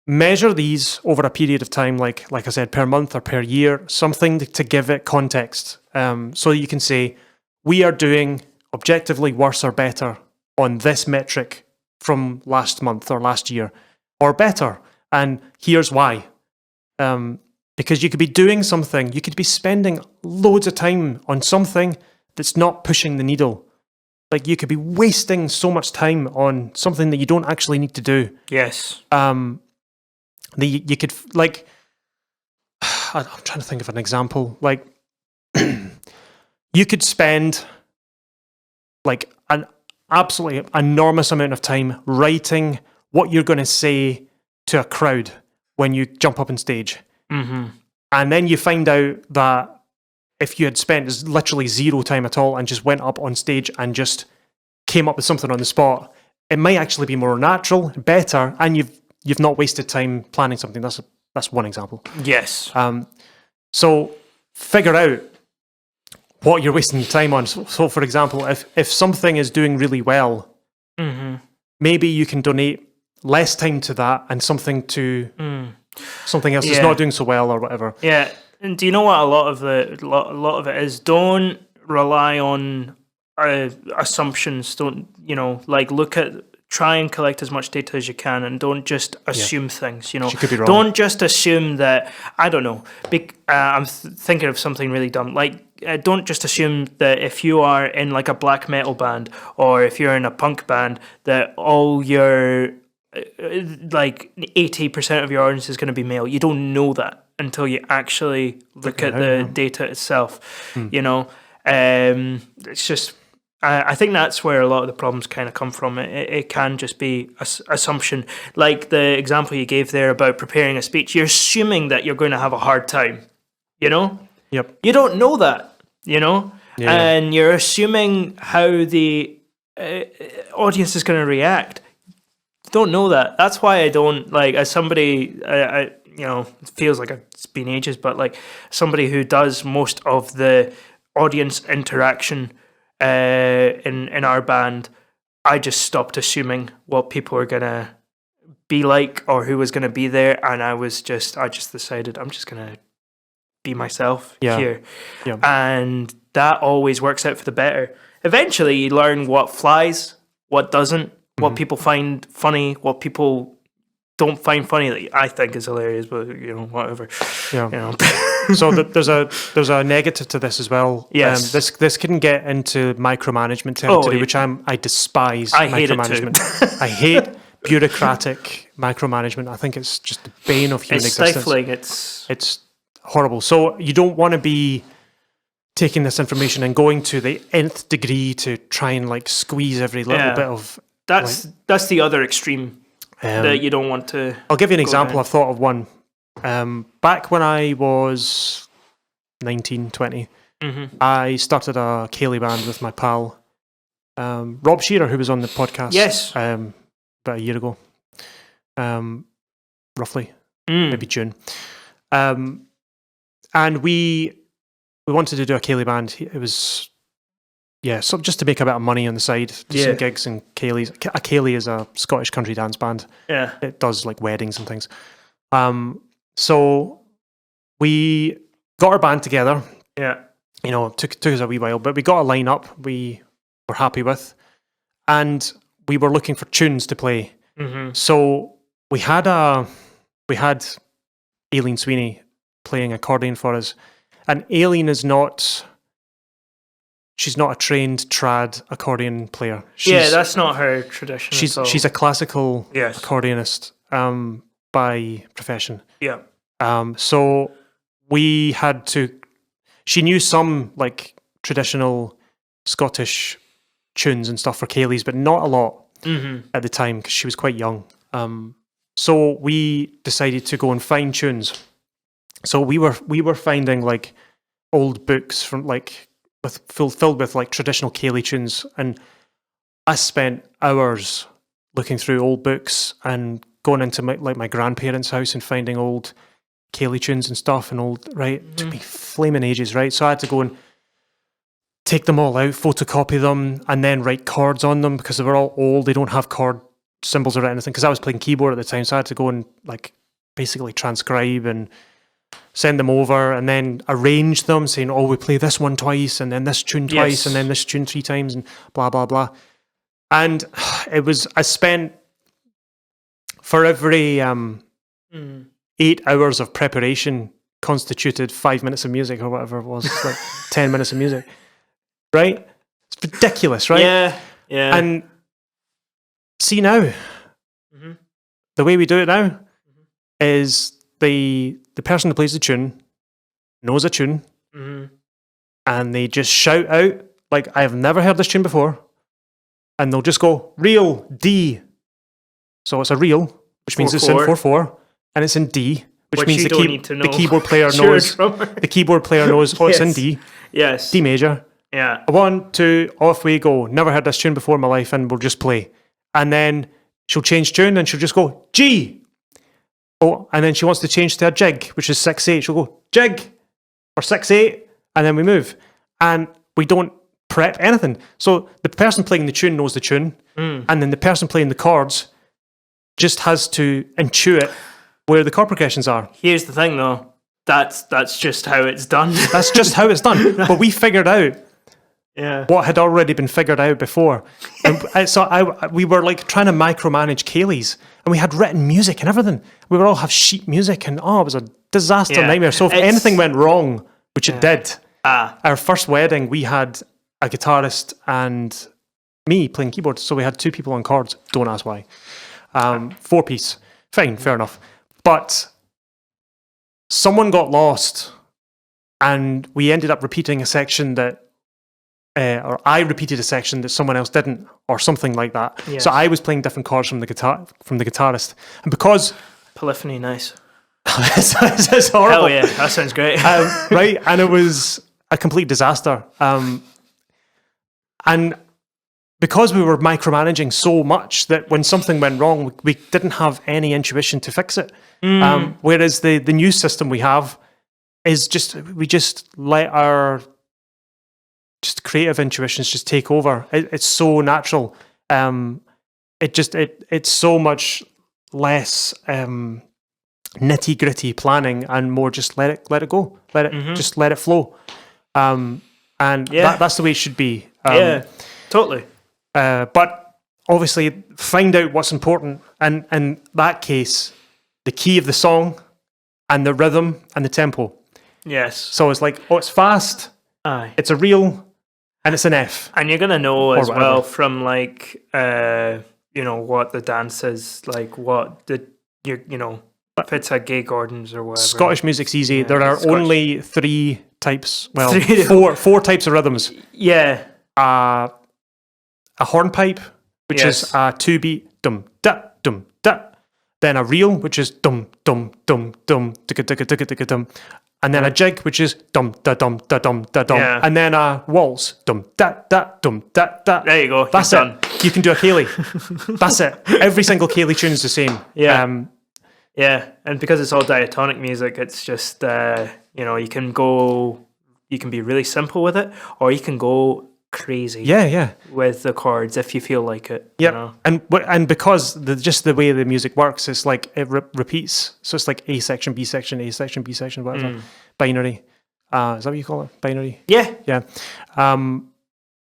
measure these over a period of time, like I said, per month or per year, something to give it context. So you can say, we are doing objectively worse or better on this metric from last month or last year, or better, and here's why. Because you could be doing something, you could be spending loads of time on something that's not pushing the needle. Like, you could be wasting so much time on something that you don't actually need to do. Yes. You could, like, I'm trying to think of an example. Like, you could spend like an absolutely enormous amount of time writing what you're going to say to a crowd when you jump up on stage. And then you find out that if you had spent literally zero time at all and just went up on stage and just came up with something on the spot, it might actually be more natural, better, and you've not wasted time planning something. That's one example. Yes. So figure out what you're wasting your time on. So for example, if something is doing really well, maybe you can donate less time to that and something to something else that's not doing so well or whatever. Yeah, and do you know what a lot of it is? Don't rely on assumptions. Don't, try and collect as much data as you can, and don't just assume things. She could be wrong. Don't just assume that, I don't know. I'm thinking of something really dumb. Don't just assume that if you are in like a black metal band or if you're in a punk band that all your 80% of your audience is going to be male. You don't know that until you actually look at the data itself. It's just, I think that's where a lot of the problems kind of come from. It can just be assumption. Like the example you gave there about preparing a speech, you're assuming that you're going to have a hard time, Yep. You don't know that, and you're assuming how the audience is going to react. Don't know that. That's why I don't, as somebody, it feels like it's been ages, but like somebody who does most of the audience interaction in our band, I just stopped assuming what people are gonna be like or who was gonna be there, and I just decided I'm just gonna be myself here, and that always works out for the better. Eventually, you learn what flies, what doesn't. What people find funny, what people don't find funny that I think is hilarious, but whatever. Yeah. So there's a negative to this as well. Yes. This can get into micromanagement territory, which I despise. I hate micromanagement. It too. I hate bureaucratic micromanagement. I think it's just the bane of human existence. Stifling. It's horrible. So you don't want to be taking this information and going to the nth degree to try and squeeze every little bit of. That's the other extreme that you don't want to. I'll give you an example. I've thought of one. Back when I was 19, 20, I started a Ceilidh band with my pal, Rob Shearer, who was on the podcast. Yes. About a year ago, roughly, maybe June. And we wanted to do a Ceilidh band. It was. Yeah, so just to make a bit of money on the side, do some gigs and Ceilidhs. A Ceilidh is a Scottish country dance band. Yeah. It does weddings and things. So we got our band together. Yeah. Took us a wee while, but we got a lineup we were happy with, and we were looking for tunes to play. So we had Aileen Sweeney playing accordion for us, and Aileen is not. She's not a trained trad accordion player. That's not her tradition. She's a classical accordionist by profession. Yeah. So we had to. She knew some traditional Scottish tunes and stuff for Ceilidhs, but not a lot at the time because she was quite young. So we decided to go and find tunes. So we were finding like old books from like filled with like traditional Ceilidh tunes, and I spent hours looking through old books and going into my grandparents' house and finding old Ceilidh tunes and stuff and old, right? It took me flaming ages, right? So I had to go and take them all out, photocopy them, and then write chords on them because they were all old. They don't have chord symbols or anything because I was playing keyboard at the time. So I had to go and like basically transcribe and send them over and then arrange them, saying, oh, we play this one twice and then this tune twice and then this tune 3 times and blah, blah, blah. And I spent for every 8 hours of preparation constituted 5 minutes of music or whatever it was. It's like 10 minutes of music, right? It's ridiculous, right? Yeah. And see now, the way we do it now is the person who plays the tune knows a tune and they just shout out, like, I have never heard this tune before. And they'll just go, real, D. So it's a real, which means it's in 4/4, and it's in D, which means the keyboard player knows. The keyboard player knows, oh, it's in D. Yes. D major. Yeah. 1, 2, off we go. Never heard this tune before in my life, and we'll just play. And then she'll change tune, and she'll just go, G. Oh, and then she wants to change to a jig, which is 6/8. She'll go, jig, or 6/8, and then we move. And we don't prep anything. So the person playing the tune knows the tune, and then the person playing the chords just has to intuit where the chord progressions are. Here's the thing, though. That's just how it's done. That's just how it's done. But we figured out what had already been figured out before. And we were like trying to micromanage Ceilidhs, and we had written music and everything. We would all have sheet music, and it was a disaster nightmare. So if anything went wrong, which it did, our first wedding, we had a guitarist and me playing keyboards. So we had 2 people on chords. Don't ask why. 4-piece. Fine, fair enough. But someone got lost and we ended up repeating a section that, or I repeated a section that someone else didn't, or something like that. Yes. So I was playing different chords from the guitarist. And because... Polyphony, nice. it's horrible. Hell yeah, that sounds great. Right? And it was a complete disaster. And because we were micromanaging so much that when something went wrong, we didn't have any intuition to fix it. Whereas the new system we have is we just let our just creative intuitions just take over. It's so natural. It's so much less nitty gritty planning and more just let it go. Just let it flow. That's the way it should be. Totally. But obviously, find out what's important, and in that case, the key of the song, and the rhythm and the tempo. Yes. So it's like, it's fast. Aye. It's a real, and it's an F. And you're gonna know as well from like what the dance is, like what if it's a Gay Gordon's or whatever. Scottish music's easy. Yeah, there are only 3 types. Well, four types of rhythms. Yeah. A hornpipe, which is a 2-beat dum da dum da. Then a reel, which is dum dum dum dum ticka ticka ticka ticka dum. And then a jig, which is dum da dum da dum da dum. Yeah. And then a waltz, dum da da dum da da. There you go. That's it. You can do a Ceilidh. That's it. Every single Ceilidh tune is the same. Yeah. Yeah, and because it's all diatonic music, it's just you can be really simple with it, or you can go crazy. Yeah. With the chords if you feel like it. Yeah, and because just the way the music works, it's like it repeats. So it's like A section, B section, A section, B section, whatever. Binary. Is that what you call it? Binary. Yeah.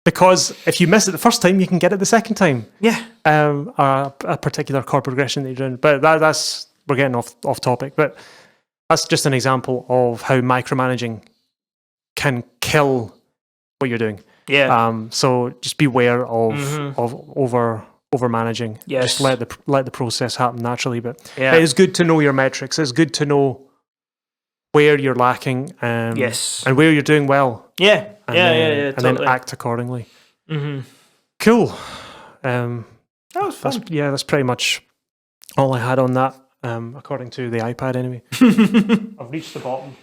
Because if you miss it the first time, you can get it the second time. Yeah. A particular chord progression that you're doing, but that's we're getting off topic. But that's just an example of how micromanaging can kill what you're doing. Yeah. So just beware of over managing. Yes. Just let the process happen naturally. But it is good to know your metrics. It's good to know where you're lacking. Yes. And where you're doing well. Yeah. And totally. then act accordingly. Mm-hmm. Cool. That was fun. That's pretty much all I had on that. according to the iPad anyway. I've reached the bottom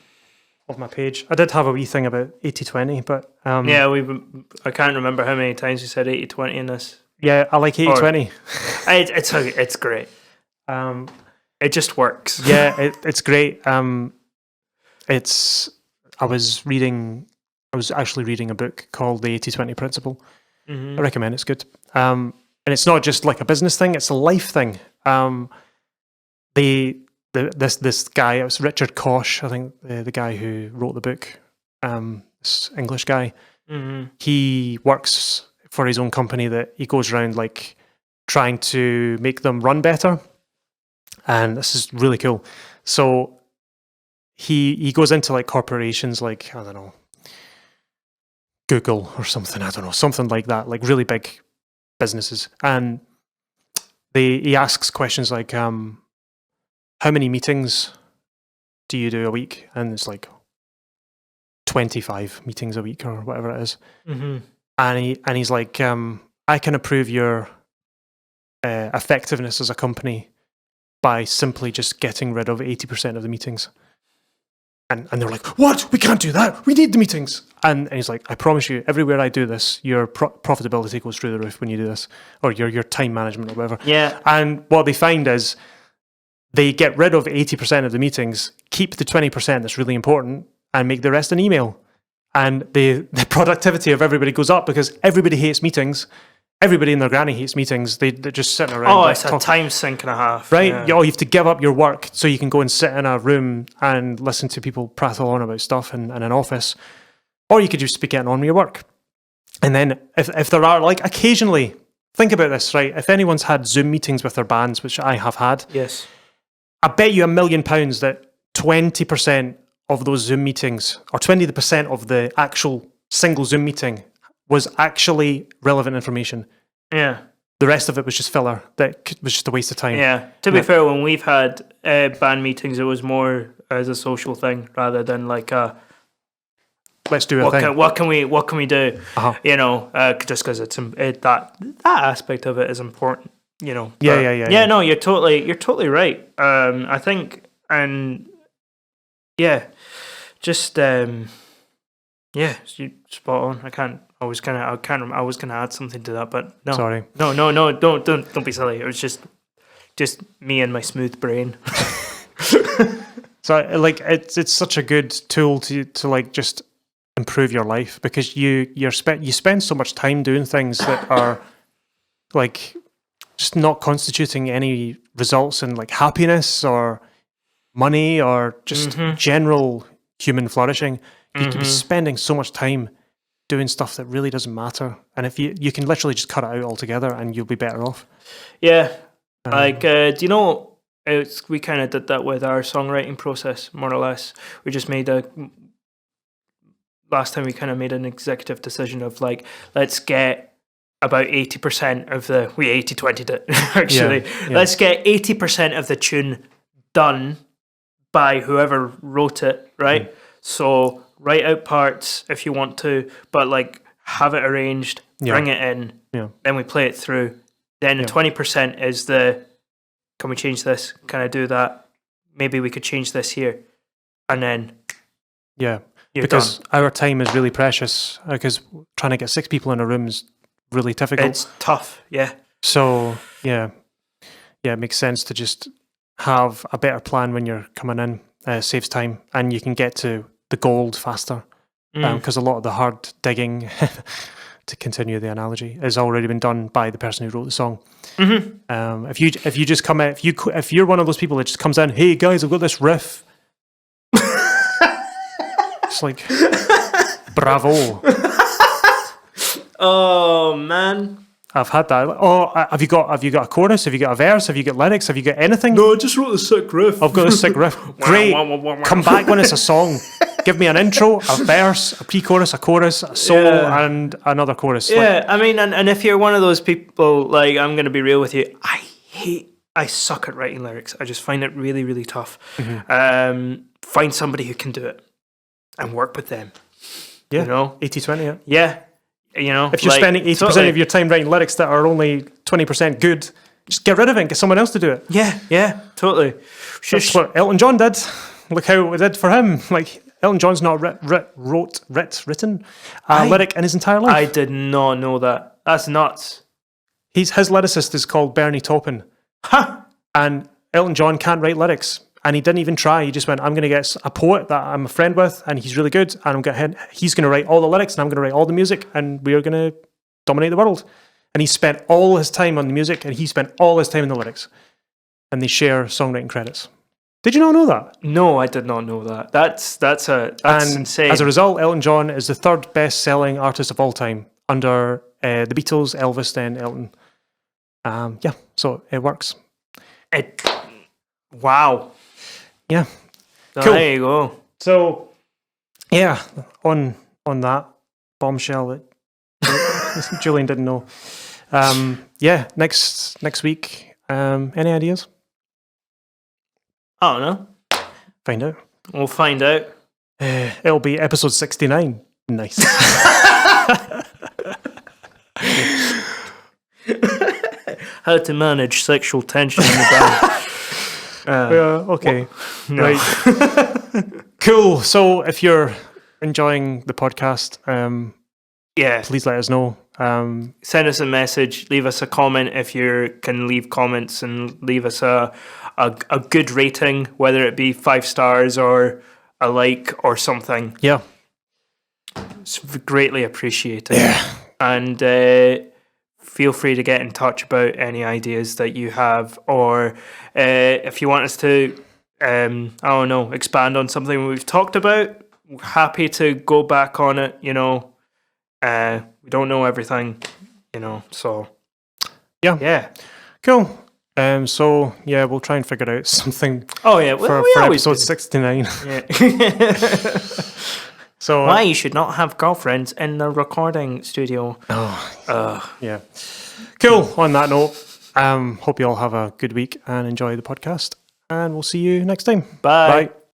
of my page. I did have a wee thing about 80-20, but... I can't remember how many times we said 80-20 in this. Yeah, I like 80-20. It's great. It just works. Yeah, it's great. I was actually reading a book called The 80-20 Principle. I recommend it's good. And it's not just like a business thing, it's a life thing. This guy, it was Richard Koch, I think the guy who wrote the book, this English guy, he works for his own company that he goes around like trying to make them run better. And this is really cool. So he goes into like corporations like, I don't know, Google or something, I don't know, something like that, like really big businesses. And he asks questions like, how many meetings do you do a week? And it's like 25 meetings a week or whatever it is. And he's like, I can approve your effectiveness as a company by simply just getting rid of 80% of the meetings. And they're like, what? We can't do that. We need the meetings. And he's like, I promise you, everywhere I do this, your profitability goes through the roof when you do this, or your time management or whatever. Yeah. And what they find is they get rid of 80% of the meetings, keep the 20% that's really important, and make the rest an email. And the productivity of everybody goes up because everybody hates meetings. Everybody and their granny hates meetings. They're just sitting around. Oh, it's a time sink and a half. Right? Yeah. You have to give up your work so you can go and sit in a room and listen to people prattle on about stuff in an office. Or you could just be getting on with your work. And then if there are, like, occasionally, think about this, right? If anyone's had Zoom meetings with their bands, which I have had, yes, I bet you £1 million that 20% of those Zoom meetings, or 20% of the actual single Zoom meeting, was actually relevant information. Yeah. The rest of it was just filler. That was just a waste of time. Yeah. To be fair, when we've had band meetings, it was more as a social thing rather than like a let's do a thing. What can we do? You know, just because that aspect of it is important. You know. Yeah. No, you're totally right. I think, and yeah, just spot on. I was gonna add something to that, but no. Sorry. No, don't be silly. It was just me and my smooth brain. So like it's such a good tool to like just improve your life, because you spend so much time doing things that are like just not constituting any results in like happiness or money or just general human flourishing. You could be spending so much time doing stuff that really doesn't matter, and if you can literally just cut it out altogether and you'll be better off. Yeah. Do you know, we kind of did that with our songwriting process, more or less. We just last time we kind of made an executive decision of like, let's get about 80% of we 80-20'd it, actually. Yeah. Let's get 80% of the tune done by whoever wrote it, right? So write out parts if you want to, but like have it arranged, bring it in, then we play it through. Then 20% is can we change this? Can I do that? Maybe we could change this here. And then because done. Our time is really precious, because trying to get 6 people in a room is really difficult. It's tough, yeah. So, it makes sense to just have a better plan when you're coming in. Saves time, and you can get to the gold faster, because a lot of the hard digging, to continue the analogy, has already been done by the person who wrote the song. If you just come in, if you're one of those people that just comes in, hey guys, I've got this riff, it's like bravo. Oh man, I've had that. Oh, have you got a chorus? Have you got a verse? Have you got lyrics? Have you got anything? No, I just wrote a sick riff. I've got a sick riff. Great. Come back when it's a song. Give me an intro, a verse, a pre-chorus, a chorus, a solo, and another chorus. Yeah, I mean, and if you're one of those people, like, I'm going to be real with you, I suck at writing lyrics. I just find it really, really tough. Find somebody who can do it and work with them. Yeah, you know? 80-20, Yeah. You know, if you're spending 80% of your time writing lyrics that are only 20% good, Just get rid of it and get someone else to do it. Yeah, totally. That's what Elton John did. Look how it did for him. Like, Elton John's not written a lyric in his entire life. I did not know that. That's nuts. His lyricist is called Bernie Taupin. And Elton John can't write lyrics. And he didn't even try. He just went, I'm going to get a poet that I'm a friend with, and he's really good, and he's going to write all the lyrics, and I'm going to write all the music, and we're going to dominate the world. And he spent all his time on the music, and he spent all his time in the lyrics. And they share songwriting credits. Did you not know that? No, I did not know that. That's insane. As a result, Elton John is the third best-selling artist of all time, under the Beatles, Elvis, then Elton. So it works. Wow. Yeah. Cool. There you go. So, yeah, on that bombshell that Julian didn't know. Next week, any ideas? I don't know. Find out. We'll find out. It'll be episode 69. Nice. How to manage sexual tension in the band. Okay. No. Right. Cool. So if you're enjoying the podcast, please let us know. Send us a message, leave us a comment if you can leave comments, and leave us a good rating, whether it be 5 stars or a like or something. Yeah. It's greatly appreciated. Yeah. And feel free to get in touch about any ideas that you have, or if you want us to, expand on something we've talked about. Happy to go back on it. We don't know everything. So yeah, cool. We'll try and figure out something. Oh yeah, for episode 69. Yeah. So why you should not have girlfriends in the recording studio. Yeah. Cool. On that note, hope you all have a good week and enjoy the podcast. And we'll see you next time. Bye.